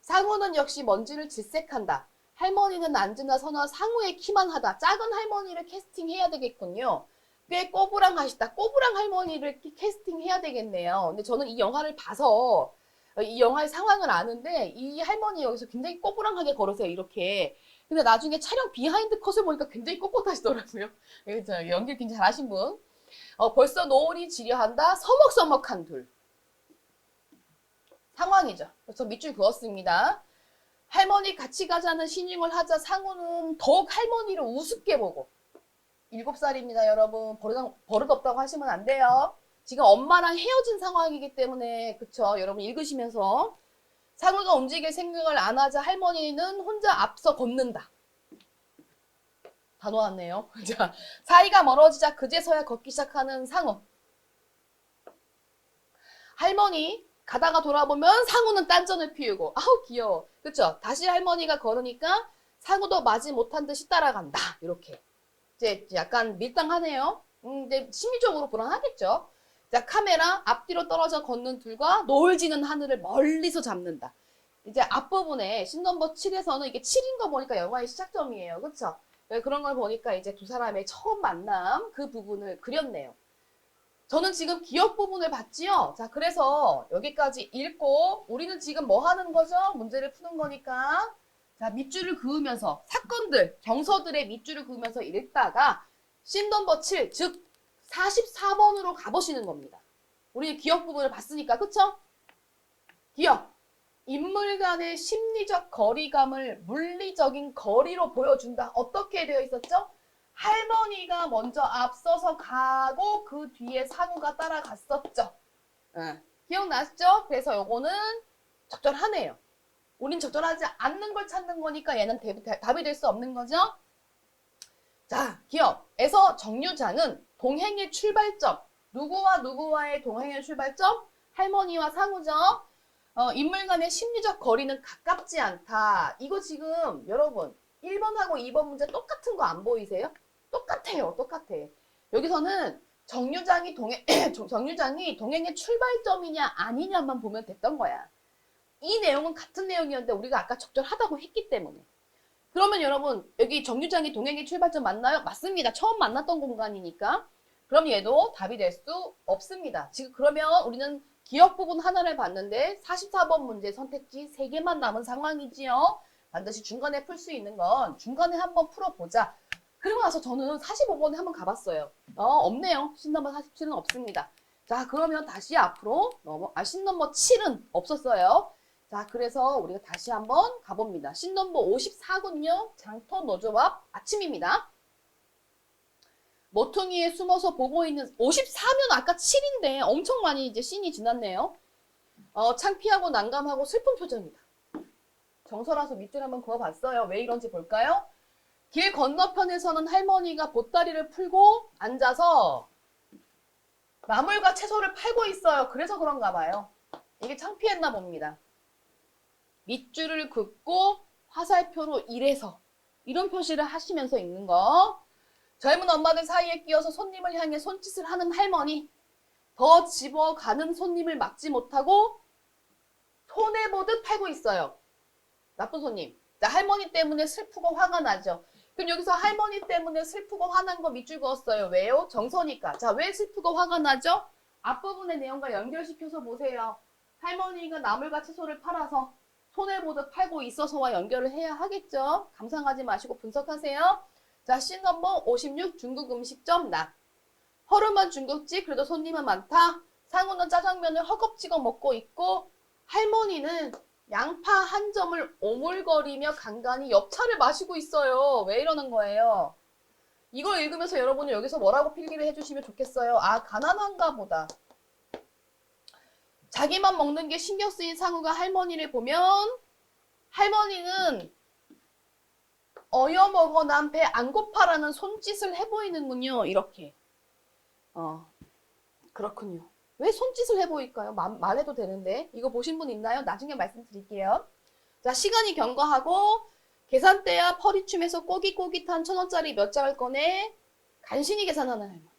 상우는 역시 먼지를 질색한다. 할머니는 앉으나 서나 상우의 키만 하다. 작은 할머니를 캐스팅해야 되겠군요. 꽤 꼬부랑하시다. 꼬부랑 할머니를 캐스팅해야 되겠네요. 근데 저는 이 영화를 봐서 이 영화의 상황을 아는데 이 할머니 여기서 굉장히 꼬부랑하게 걸으세요. 이렇게. 근데 나중에 촬영 비하인드 컷을 보니까 굉장히 꼿꼿하시더라고요. 연기 굉장히 잘하신 분. 벌써 노을이 지려한다. 서먹서먹한 둘. 상황이죠. 그래서 밑줄 그었습니다. 할머니 같이 가자는 신용을 하자 상우는 더욱 할머니를 우습게 보고. 7살입니다, 여러분. 버릇없다고 하시면 안 돼요. 지금 엄마랑 헤어진 상황이기 때문에, 그쵸? 여러분 읽으시면서. 상우가 움직일 생각을 안 하자 할머니는 혼자 앞서 걷는다. 다 놓았네요. 자, 사이가 멀어지자 그제서야 걷기 시작하는 상우. 할머니 가다가 돌아보면 상우는 딴전을 피우고. 아우 귀여워. 그쵸? 다시 할머니가 걸으니까 상우도 마지 못한 듯이 따라간다. 이렇게. 이제 약간 밀당하네요. 이제 심리적으로 불안하겠죠. 자, 카메라 앞뒤로 떨어져 걷는 둘과 노을 지는 하늘을 멀리서 잡는다. 이제 앞부분에 씬 넘버 7에서는 이게 7인 거 보니까 영화의 시작점이에요. 그쵸? 그런 걸 보니까 이제 두 사람의 처음 만남 그 부분을 그렸네요. 저는 지금 기억 부분을 봤지요. 자, 그래서 여기까지 읽고 우리는 지금 뭐 하는 거죠? 문제를 푸는 거니까. 자, 밑줄을 그으면서 사건들, 정서들의 밑줄을 그으면서 읽다가 씬 넘버 7, 즉 44번으로 가보시는 겁니다. 우리 기억 부분을 봤으니까, 그쵸? 기억. 인물 간의 심리적 거리감을 물리적인 거리로 보여준다. 어떻게 되어 있었죠? 할머니가 먼저 앞서서 가고 그 뒤에 상우가 따라갔었죠. 기억나시죠? 그래서 요거는 적절하네요. 우린 적절하지 않는 걸 찾는 거니까 얘는 답이 될 수 없는 거죠. 자, 기억에서 정류장은 동행의 출발점. 누구와 누구와의 동행의 출발점? 할머니와 상우죠. 인물 간의 심리적 거리는 가깝지 않다. 이거 지금 여러분 1번하고 2번 문제 똑같은 거 안 보이세요? 똑같아요. 똑같아. 여기서는 정류장이 동행의 출발점이냐 아니냐만 보면 됐던 거야. 이 내용은 같은 내용이었는데 우리가 아까 적절하다고 했기 때문에. 그러면 여러분 여기 정류장이 동행의 출발점 맞나요? 맞습니다. 처음 만났던 공간이니까. 그럼 얘도 답이 될 수 없습니다. 지금 그러면 우리는 기억 부분 하나를 봤는데 44번 문제 선택지 3개만 남은 상황이지요. 반드시 중간에 풀 수 있는 건 중간에 한번 풀어보자. 그리고 나서 저는 45번에 한번 가봤어요. 없네요. 씬 넘버 47은 없습니다. 자, 그러면 다시 앞으로 씬 넘버 7은 없었어요. 자, 그래서 우리가 다시 한번 가봅니다. 씬 넘버 54군요. 장터 노조합 아침입니다. 모퉁이에 숨어서 보고 있는 54면 아까 7인데 엄청 많이 이제 씬이 지났네요. 창피하고 난감하고 슬픈 표정이다. 정서라서 밑줄 한번 그어봤어요. 왜 이런지 볼까요? 길 건너편에서는 할머니가 보따리를 풀고 앉아서 나물과 채소를 팔고 있어요. 그래서 그런가 봐요. 이게 창피했나 봅니다. 밑줄을 긋고 화살표로 일해서 이런 표시를 하시면서 읽는 거. 젊은 엄마들 사이에 끼어서 손님을 향해 손짓을 하는 할머니. 더 집어가는 손님을 막지 못하고 손해보듯 팔고 있어요. 나쁜 손님. 자, 할머니 때문에 슬프고 화가 나죠. 그럼 여기서 할머니 때문에 슬프고 화난 거 밑줄 그었어요. 왜요? 정서니까. 자, 왜 슬프고 화가 나죠? 앞부분의 내용과 연결시켜서 보세요. 할머니가 나물과 채소를 팔아서 손해보듯 팔고 있어서와 연결을 해야 하겠죠. 감상하지 마시고 분석하세요. 자, 씬 넘버 56 중국 음식점 나. 허름한 중국집 그래도 손님은 많다. 상우는 짜장면을 허겁지겁 먹고 있고 할머니는 양파 한 점을 오물거리며 간간히 엽차를 마시고 있어요. 왜 이러는 거예요? 이걸 읽으면서 여러분은 여기서 뭐라고 필기를 해주시면 좋겠어요. 아, 가난한가 보다. 자기만 먹는 게 신경 쓰인 상우가 할머니를 보면 할머니는 어여먹어 난 배 안 고파라는 손짓을 해보이는군요. 이렇게. 그렇군요. 왜 손짓을 해보일까요? 말해도 되는데. 이거 보신 분 있나요? 나중에 말씀드릴게요. 자, 시간이 경과하고 계산대야 퍼리춤에서 꼬깃꼬깃한 1,000원짜리 몇 장을 꺼내 간신히 계산하는 할머니.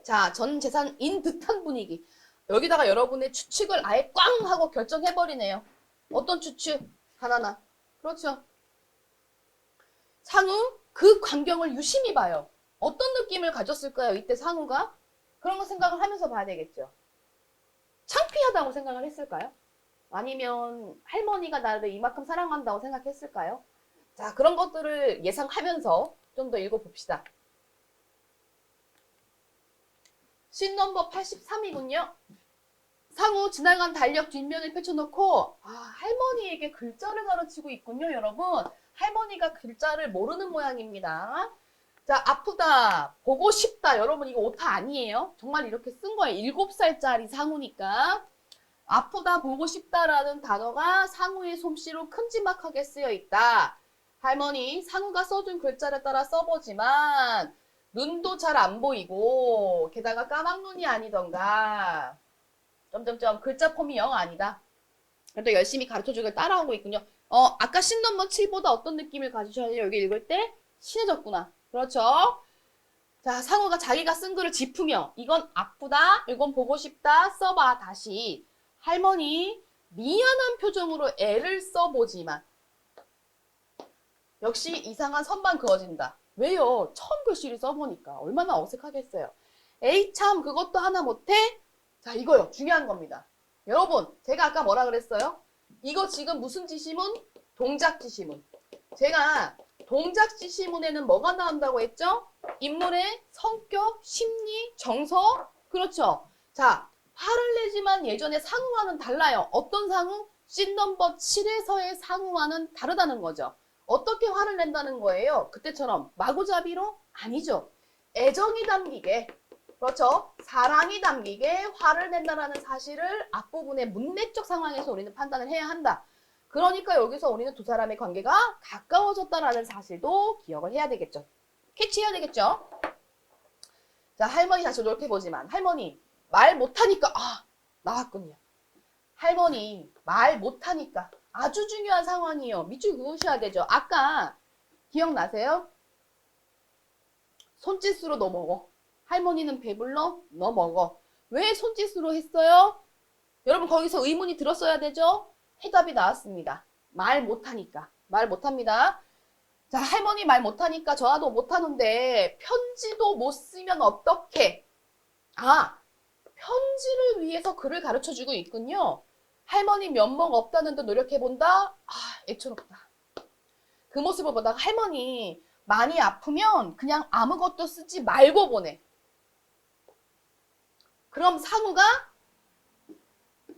자, 전 재산인 듯한 분위기. 여기다가 여러분의 추측을 아예 꽝 하고 결정해버리네요. 어떤 추측? 하나나. 그렇죠. 상우 그 광경을 유심히 봐요. 어떤 느낌을 가졌을까요? 이때 상우가? 그런 거 생각을 하면서 봐야 되겠죠. 창피하다고 생각을 했을까요? 아니면 할머니가 나를 이만큼 사랑한다고 생각했을까요? 자, 그런 것들을 예상하면서 좀 더 읽어봅시다. 씬 넘버 83이군요. 상우 지나간 달력 뒷면을 펼쳐놓고 할머니에게 글자를 가르치고 있군요, 여러분. 할머니가 글자를 모르는 모양입니다. 자, 아프다, 보고 싶다. 여러분 이거 오타 아니에요. 정말 이렇게 쓴 거예요. 7살짜리 상우니까. 아프다, 보고 싶다라는 단어가 상우의 솜씨로 큼지막하게 쓰여 있다. 할머니, 상우가 써준 글자를 따라 써보지만 눈도 잘 안 보이고 게다가 까막눈이 아니던가 점점점 글자 폼이 영 아니다. 그래도 열심히 가르쳐주길 따라오고 있군요. 아까 씬 넘버 7보다 어떤 느낌을 가지셔야 돼요? 여기 읽을 때 친해졌구나. 그렇죠? 자, 상우가 자기가 쓴 글을 짚으며 이건 아프다, 이건 보고 싶다, 써봐. 다시. 할머니, 미안한 표정으로 애를 써보지만 역시 이상한 선만 그어진다. 왜요? 처음 글씨를 써보니까 얼마나 어색하겠어요. 에이 참 그것도 하나 못해? 자, 이거요. 중요한 겁니다. 여러분, 제가 아까 뭐라 그랬어요? 이거 지금 무슨 지시문? 동작 지시문. 제가 동작 지시문에는 뭐가 나온다고 했죠? 인물의 성격, 심리, 정서. 그렇죠. 자, 화를 내지만 예전에 상우와는 달라요. 어떤 상우? 씬 넘버 7에서의 상우와는 다르다는 거죠. 어떻게 화를 낸다는 거예요? 그때처럼 마구잡이로? 아니죠. 애정이 담기게, 그렇죠. 사랑이 담기게 화를 낸다는 사실을 앞부분의 문맥적 상황에서 우리는 판단을 해야 한다. 그러니까 여기서 우리는 두 사람의 관계가 가까워졌다라는 사실도 기억을 해야 되겠죠. 캐치해야 되겠죠. 자, 할머니 다시 노력해보지만 할머니 말 못하니까 나왔군요. 할머니 말 못하니까 아주 중요한 상황이에요. 밑줄 그으셔야 되죠. 아까 기억나세요? 손짓으로 너 먹어. 할머니는 배불러? 너 먹어. 왜 손짓으로 했어요? 여러분 거기서 의문이 들었어야 되죠? 해답이 나왔습니다. 말 못하니까. 말 못합니다. 자, 할머니 말 못하니까 전화도 못하는데 편지도 못 쓰면 어떡해? 편지를 위해서 글을 가르쳐주고 있군요. 할머니 면목 없다는 듯 노력해본다? 애처롭다. 그 모습을 보다가 할머니 많이 아프면 그냥 아무것도 쓰지 말고 보내. 그럼 상우가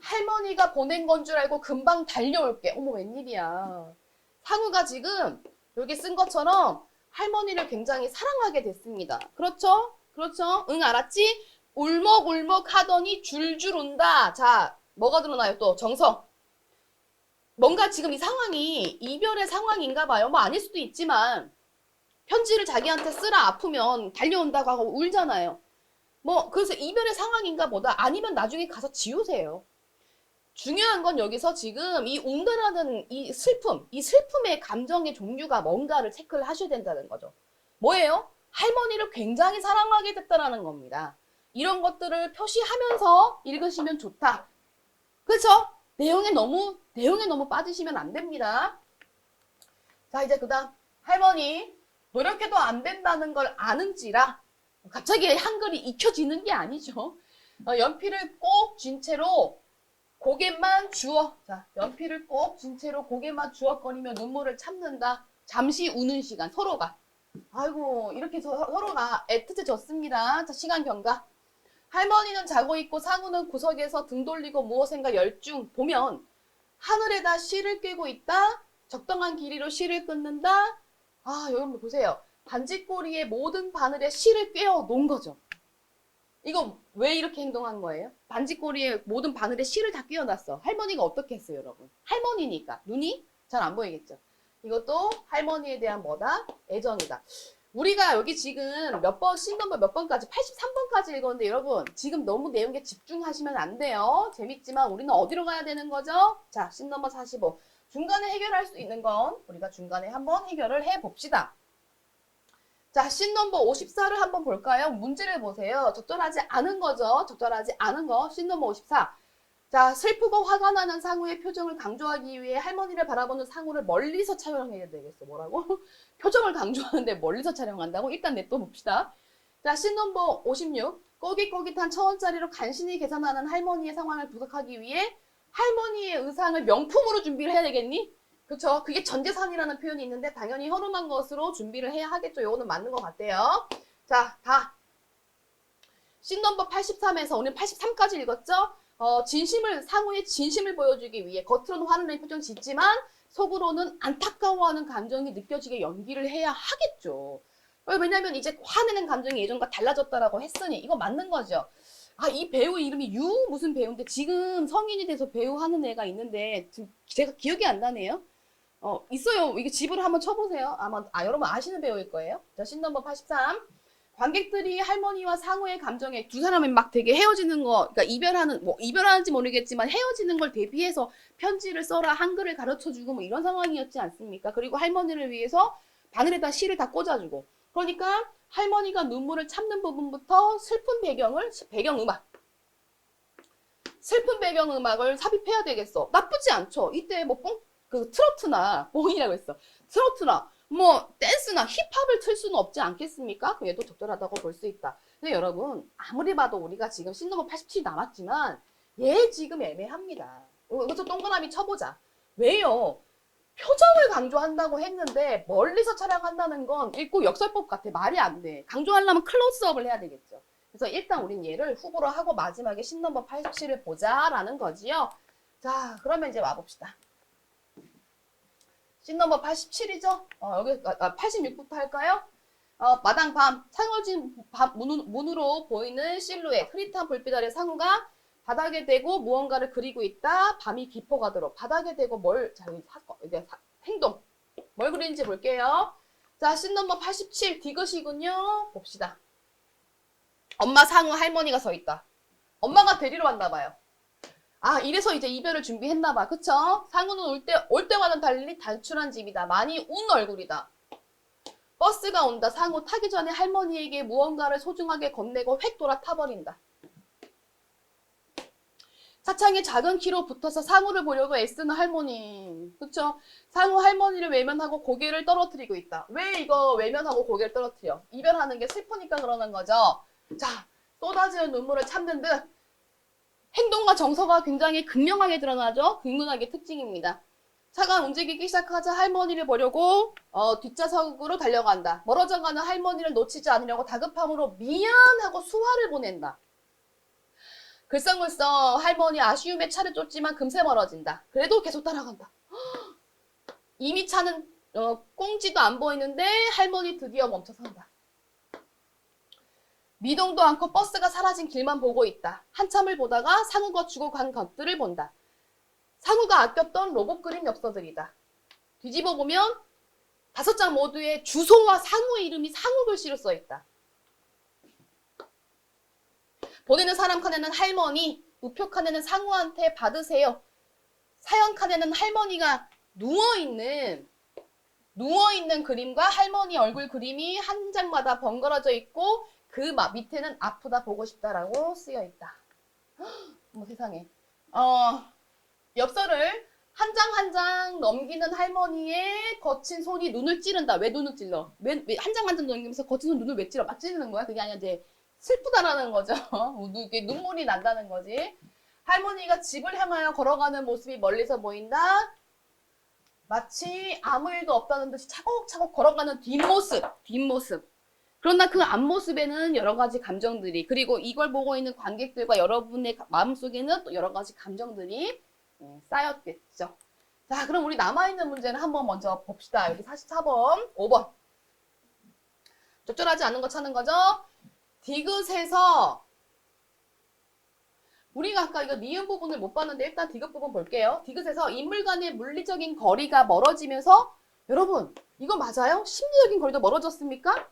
할머니가 보낸 건 줄 알고 금방 달려올게. 어머 웬일이야. 상우가 지금 여기 쓴 것처럼 할머니를 굉장히 사랑하게 됐습니다. 그렇죠? 그렇죠? 응 알았지? 울먹울먹 하더니 줄줄 온다. 자, 뭐가 드러나요 또? 정성. 뭔가 지금 이 상황이 이별의 상황인가 봐요. 뭐 아닐 수도 있지만 편지를 자기한테 쓰라 아프면 달려온다고 하고 울잖아요. 뭐 그래서 이별의 상황인가 보다. 아니면 나중에 가서 지우세요. 중요한 건 여기서 지금 이 웅달하는 이 슬픔의 감정의 종류가 뭔가를 체크를 하셔야 된다는 거죠. 뭐예요? 할머니를 굉장히 사랑하게 됐다라는 겁니다. 이런 것들을 표시하면서 읽으시면 좋다. 그렇죠? 내용에 너무 빠지시면 안 됩니다. 자, 이제 그다음 할머니 노력해도 안 된다는 걸 아는지라 갑자기 한글이 익혀지는 게 아니죠. 연필을 꼭 쥔 채로 고개만 주워. 자, 연필을 꼭 쥔 채로 고개만 주워거리며 눈물을 참는다. 잠시 우는 시간 서로가. 아이고 이렇게 서로가 애틋해졌습니다. 자, 시간 경과. 할머니는 자고 있고 상우는 구석에서 등 돌리고 무엇인가 열중. 보면 하늘에다 실을 꿰고 있다. 적당한 길이로 실을 끊는다. 아, 여러분 보세요. 반지꼬리에 모든 바늘에 실을 꿰어 놓은 거죠. 이거 왜 이렇게 행동한 거예요? 반지꼬리에 모든 바늘에 실을 다 끼워놨어. 할머니가 어떻게 했어요, 여러분? 할머니니까. 눈이 잘 안 보이겠죠? 이것도 할머니에 대한 뭐다? 애정이다. 우리가 여기 지금 몇 번, 씬넘버 몇 번까지, 83번까지 읽었는데 여러분, 지금 너무 내용에 집중하시면 안 돼요. 재밌지만 우리는 어디로 가야 되는 거죠? 자, 씬넘버 45. 중간에 해결할 수 있는 건 우리가 중간에 한번 해결을 해봅시다. 자, 씬넘버 54를 한번 볼까요? 문제를 보세요. 적절하지 않은 거죠. 적절하지 않은 거. 씬넘버 54. 자, 슬프고 화가 나는 상우의 표정을 강조하기 위해 할머니를 바라보는 상우를 멀리서 촬영해야 되겠어. 뭐라고? 표정을 강조하는데 멀리서 촬영한다고? 일단 냅둬봅시다. 자, 씬넘버 56. 꼬깃꼬깃한 1000원짜리로 간신히 계산하는 할머니의 상황을 분석하기 위해 할머니의 의상을 명품으로 준비를 해야 되겠니? 그쵸? 그게 전재산이라는 표현이 있는데 당연히 허름한 것으로 준비를 해야 하겠죠. 요거는 맞는 것 같아요. 자, 씬넘버 83에서 오늘 83까지 읽었죠? 상우의 진심을 보여주기 위해 겉으로는 화를 낸 표정 짓지만 속으로는 안타까워하는 감정이 느껴지게 연기를 해야 하겠죠. 왜냐면 이제 화내는 감정이 예전과 달라졌다라고 했으니 이거 맞는 거죠. 아, 이 배우 이름이 무슨 배우인데 지금 성인이 돼서 배우 하는 애가 있는데 지금 제가 기억이 안 나네요. 있어요. 이게 집으로 한번 쳐보세요. 여러분 아시는 배우일 거예요. 자, 씬넘버 83. 관객들이 할머니와 상우의 감정에 두 사람이 막 되게 헤어지는 거, 그러니까 이별하는지 모르겠지만 헤어지는 걸 대비해서 편지를 써라, 한글을 가르쳐주고 뭐 이런 상황이었지 않습니까? 그리고 할머니를 위해서 바늘에다 실을 다 꽂아주고. 그러니까 할머니가 눈물을 참는 부분부터 슬픈 배경음악을 삽입해야 되겠어. 나쁘지 않죠. 이때 뭐 트로트나 뽕이라고 했어. 트로트나 뭐 댄스나 힙합을 틀 수는 없지 않겠습니까? 얘도 적절하다고 볼 수 있다. 근데 여러분 아무리 봐도 우리가 지금 씬넘버 87 남았지만 얘 지금 애매합니다. 여기서 동그라미 쳐보자. 왜요? 표정을 강조한다고 했는데 멀리서 촬영한다는 건 읽고 역설법 같아. 말이 안 돼. 강조하려면 클로즈업을 해야 되겠죠. 그래서 일단 우린 얘를 후보로 하고 마지막에 씬넘버 87을 보자라는 거지요. 자, 그러면 이제 와봅시다. 씬넘버 87이죠? 여기 86부터 할까요? 마당 밤, 창호진 문으로 보이는 실루엣, 흐릿한 불빛 아래 상우가 바닥에 대고 무언가를 그리고 있다. 밤이 깊어가도록 바닥에 대고 행동 뭘 그리는지 볼게요. 자, 씬넘버 87 디귿이군요. 봅시다. 엄마, 상우, 할머니가 서 있다. 엄마가 데리러 왔나 봐요. 아, 이래서 이제 이별을 준비했나 봐. 그쵸? 상우는 올 때와는 달리 단출한 집이다. 많이 운 얼굴이다. 버스가 온다. 상우 타기 전에 할머니에게 무언가를 소중하게 건네고 획 돌아 타버린다. 차창에 작은 키로 붙어서 상우를 보려고 애쓰는 할머니. 그쵸? 상우 할머니를 외면하고 고개를 떨어뜨리고 있다. 왜 이거 외면하고 고개를 떨어뜨려? 이별하는 게 슬프니까 그러는 거죠. 자, 쏟아지는 눈물을 참는 듯 행동과 정서가 굉장히 극명하게 드러나죠. 극문학의 특징입니다. 차가 움직이기 시작하자 할머니를 보려고 뒷좌석으로 달려간다. 멀어져가는 할머니를 놓치지 않으려고 다급함으로 미안하고 수화를 보낸다. 글썽글썽 할머니 아쉬움에 차를 쫓지만 금세 멀어진다. 그래도 계속 따라간다. 이미 차는 꽁지도 안 보이는데 할머니 드디어 멈춰선다. 미동도 않고 버스가 사라진 길만 보고 있다. 한참을 보다가 상우가 주고 간 것들을 본다. 상우가 아꼈던 로봇 그림 엽서들이다. 뒤집어 보면 5장 모두에 주소와 상우의 이름이 상우 글씨로 써 있다. 보내는 사람 칸에는 할머니, 우표 칸에는 상우한테 받으세요. 사연 칸에는 할머니가 누워있는 그림과 할머니 얼굴 그림이 한 장마다 번갈아져 있고 그 밑에는 아프다 보고 싶다라고 쓰여 있다. 뭐 세상에. 엽서를 한 장 한 장 넘기는 할머니의 거친 손이 눈을 찌른다. 왜 눈을 찔러? 왜 한 장 한 장 넘기면서 거친 손 눈을 왜 찔러? 막 찌르는 거야? 그게 아니라 이제 슬프다라는 거죠. 이게 눈물이 난다는 거지. 할머니가 집을 향하여 걸어가는 모습이 멀리서 보인다. 마치 아무 일도 없다는 듯이 차곡차곡 걸어가는 뒷모습. 그러나 그 앞모습에는 여러 가지 감정들이, 그리고 이걸 보고 있는 관객들과 여러분의 마음속에는 또 여러 가지 감정들이 쌓였겠죠. 자, 그럼 우리 남아있는 문제는 한번 먼저 봅시다. 여기 44번, 5번. 적절하지 않은 거 찾는 거죠? 디귿에서 우리가 아까 이거 니은 부분을 못 봤는데 일단 디귿 부분 볼게요. 디귿에서 인물 간의 물리적인 거리가 멀어지면서 여러분 이거 맞아요? 심리적인 거리도 멀어졌습니까?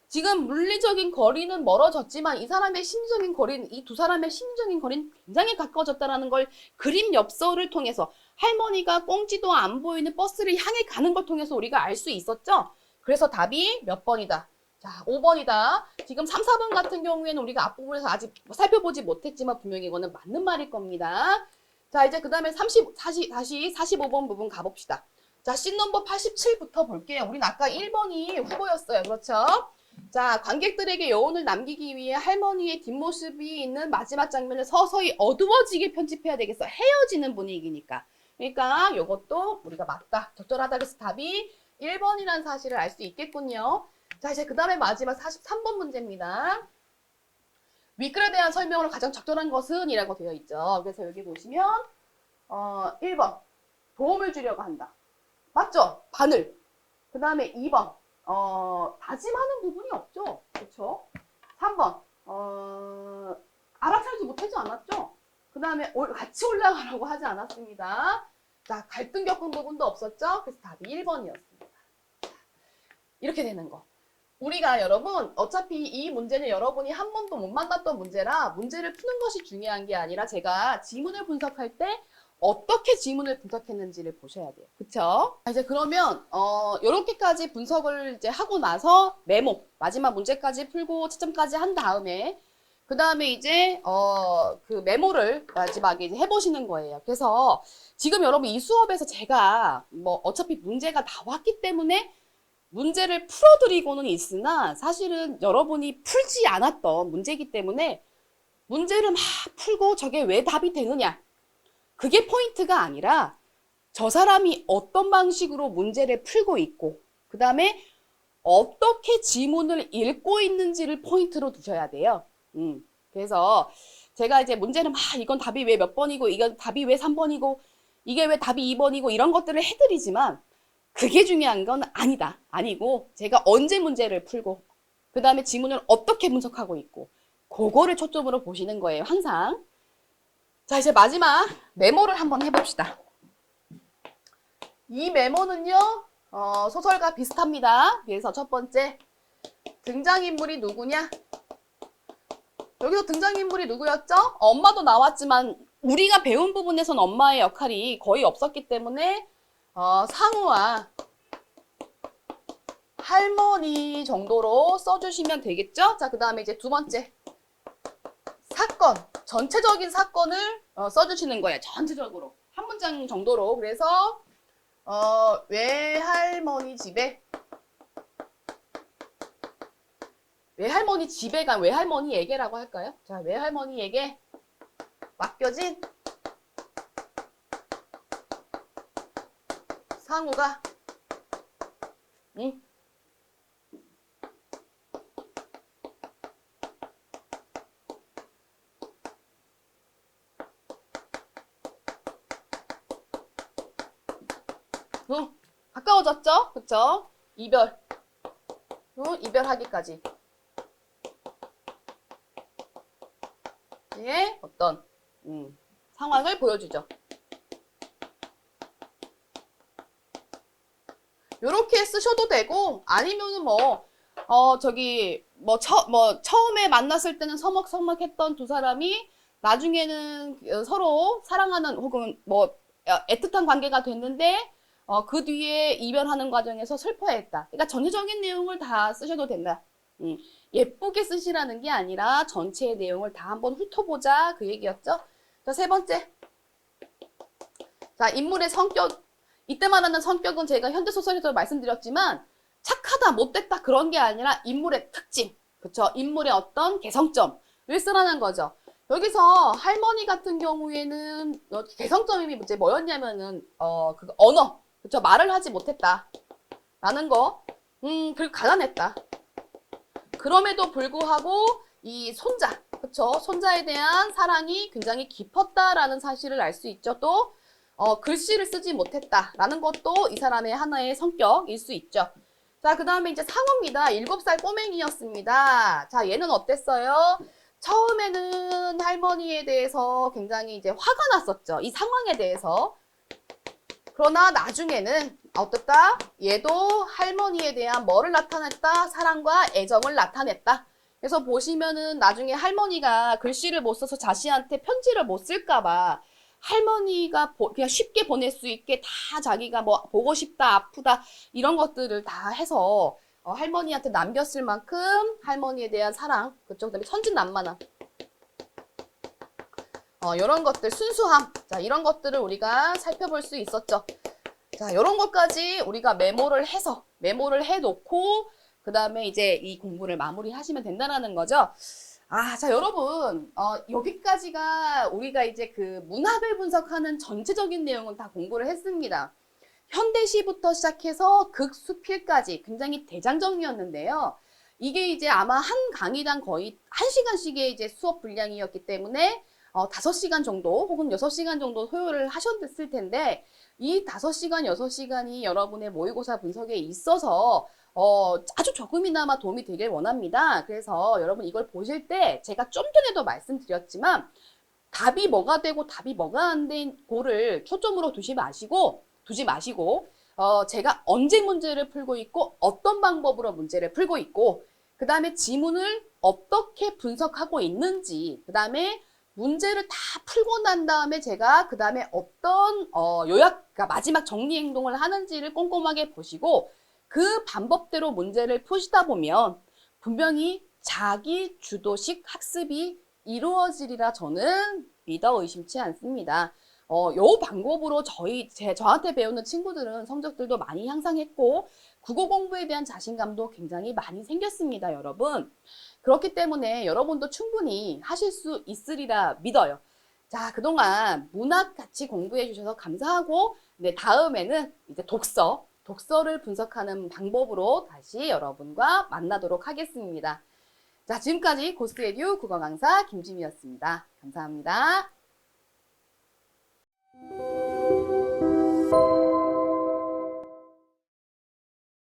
지금 물리적인 거리는 멀어졌지만 이 사람의 심리적인 거리는, 이 두 사람의 심리적인 거리는 굉장히 가까워졌다는 걸 그림 엽서를 통해서, 할머니가 꽁지도 안 보이는 버스를 향해 가는 걸 통해서 우리가 알 수 있었죠? 그래서 답이 몇 번이다? 자, 5번이다. 지금 3, 4번 같은 경우에는 우리가 앞부분에서 아직 살펴보지 못했지만 분명히 이거는 맞는 말일 겁니다. 자, 이제 그 다음에 다시 45번 부분 가봅시다. 자, 씬 넘버 87부터 볼게요. 우린 아까 1번이 후보였어요. 그렇죠? 자, 관객들에게 여운을 남기기 위해 할머니의 뒷모습이 있는 마지막 장면을 서서히 어두워지게 편집해야 되겠어. 헤어지는 분위기니까. 그러니까 이것도 우리가 맞다. 적절하다. 그래서 답이 1번이라는 사실을 알 수 있겠군요. 자, 이제 그 다음에 마지막 43번 문제입니다. 윗글에 대한 설명으로 가장 적절한 것은 이라고 되어 있죠. 그래서 여기 보시면 1번 도움을 주려고 한다. 맞죠? 바늘. 그 다음에 2번 다짐하는 부분이 없죠. 그렇죠? 3번 알아차리지 못하지 않았죠? 그 다음에 같이 올라가라고 하지 않았습니다. 자, 갈등 겪은 부분도 없었죠? 그래서 답이 1번이었습니다. 이렇게 되는 거. 우리가 여러분 어차피 이 문제는 여러분이 한 번도 못 만났던 문제라 문제를 푸는 것이 중요한 게 아니라 제가 지문을 분석할 때 어떻게 지문을 분석했는지를 보셔야 돼요. 그쵸? 이제 그러면 요렇게까지 분석을 이제 하고 나서 메모, 마지막 문제까지 풀고 채점까지 한 다음에 그 다음에 이제 그 메모를 마지막에 이제 해보시는 거예요. 그래서 지금 여러분 이 수업에서 제가 뭐 어차피 문제가 나왔기 때문에 문제를 풀어드리고는 있으나 사실은 여러분이 풀지 않았던 문제이기 때문에 문제를 막 풀고 저게 왜 답이 되느냐, 그게 포인트가 아니라 저 사람이 어떤 방식으로 문제를 풀고 있고 그 다음에 어떻게 지문을 읽고 있는지를 포인트로 두셔야 돼요. 그래서 제가 이제 문제는 막 이건 답이 왜 몇 번이고 이건 답이 왜 3번이고 이게 왜 답이 2번이고 이런 것들을 해드리지만 그게 중요한 건 아니다. 아니고 제가 언제 문제를 풀고 그 다음에 지문을 어떻게 분석하고 있고 그거를 초점으로 보시는 거예요. 항상. 자, 이제 마지막 메모를 한번 해봅시다. 이 메모는요 소설과 비슷합니다. 그래서 첫 번째, 등장인물이 누구냐? 여기서 등장인물이 누구였죠? 엄마도 나왔지만 우리가 배운 부분에선 엄마의 역할이 거의 없었기 때문에 상우와 할머니 정도로 써주시면 되겠죠? 자, 그 다음에 이제 두 번째, 사건, 전체적인 사건을 써주시는 거예요. 전체적으로 한 문장 정도로. 그래서 외할머니 집에가 외할머니에게라고 할까요? 자, 외할머니에게 맡겨진 상우가 가까워졌죠? 그쵸? 이별하기까지. 의 어떤 상황을 보여주죠. 요렇게 쓰셔도 되고, 아니면은 처음에 만났을 때는 서먹서먹했던 두 사람이 나중에는 서로 사랑하는 혹은 애틋한 관계가 됐는데, 그 뒤에 이별하는 과정에서 슬퍼했다. 그러니까 전체적인 내용을 다 쓰셔도 된다. 예쁘게 쓰시라는 게 아니라 전체의 내용을 다 한번 훑어보자. 그 얘기였죠. 자, 세 번째. 자, 인물의 성격. 이때 말하는 성격은 제가 현대소설에서 말씀드렸지만 착하다, 못됐다 그런 게 아니라 인물의 특징. 그쵸? 인물의 어떤 개성점을 쓰라는 거죠. 여기서 할머니 같은 경우에는 개성점이 이제 뭐였냐면은 그 언어. 그쵸? 말을 하지 못했다. 라는 거. 그리고 가난했다. 그럼에도 불구하고 이 손자, 그쵸? 손자에 대한 사랑이 굉장히 깊었다라는 사실을 알 수 있죠. 또 글씨를 쓰지 못했다라는 것도 이 사람의 하나의 성격일 수 있죠. 자, 그 다음에 이제 상어입니다. 7살 꼬맹이였습니다. 자, 얘는 어땠어요? 처음에는 할머니에 대해서 굉장히 이제 화가 났었죠. 이 상황에 대해서. 그러나 나중에는 어떻다? 얘도 할머니에 대한 뭐를 나타냈다? 사랑과 애정을 나타냈다. 그래서 보시면은 나중에 할머니가 글씨를 못 써서 자신한테 편지를 못 쓸까봐 할머니가 그냥 쉽게 보낼 수 있게 다 자기가 뭐 보고 싶다, 아프다 이런 것들을 다 해서 할머니한테 남겼을 만큼 할머니에 대한 사랑, 그다음에 천진난만함. 이런 것들, 순수함. 자, 이런 것들을 우리가 살펴볼 수 있었죠. 자, 이런 것까지 우리가 메모를 해놓고, 그 다음에 이제 이 공부를 마무리하시면 된다는 거죠. 자, 여러분, 여기까지가 우리가 이제 그 문학을 분석하는 전체적인 내용은 다 공부를 했습니다. 현대시부터 시작해서 극수필까지 굉장히 대장정이었는데요. 이게 이제 아마 한 강의당 거의 1시간씩의 이제 수업 분량이었기 때문에 5시간 정도 혹은 6시간 정도 소요를 하셨을 텐데 이 5시간, 6시간이 여러분의 모의고사 분석에 있어서 아주 조금이나마 도움이 되길 원합니다. 그래서 여러분 이걸 보실 때 제가 좀 전에도 말씀드렸지만 답이 뭐가 되고 답이 뭐가 안 된고를 초점으로 두지 마시고 제가 언제 문제를 풀고 있고 어떤 방법으로 문제를 풀고 있고 그 다음에 지문을 어떻게 분석하고 있는지 그 다음에 문제를 다 풀고 난 다음에 제가 그 다음에 어떤 그러니까 마지막 정리 행동을 하는지를 꼼꼼하게 보시고 그 방법대로 문제를 푸시다 보면 분명히 자기 주도식 학습이 이루어지리라 저는 믿어 의심치 않습니다. 요 방법으로 저한테 배우는 친구들은 성적들도 많이 향상했고 국어 공부에 대한 자신감도 굉장히 많이 생겼습니다, 여러분. 그렇기 때문에 여러분도 충분히 하실 수 있으리라 믿어요. 자, 그동안 문학 같이 공부해 주셔서 감사하고 다음에는 이제 독서를 분석하는 방법으로 다시 여러분과 만나도록 하겠습니다. 자, 지금까지 고스에듀 국어 강사 김지미였습니다. 감사합니다.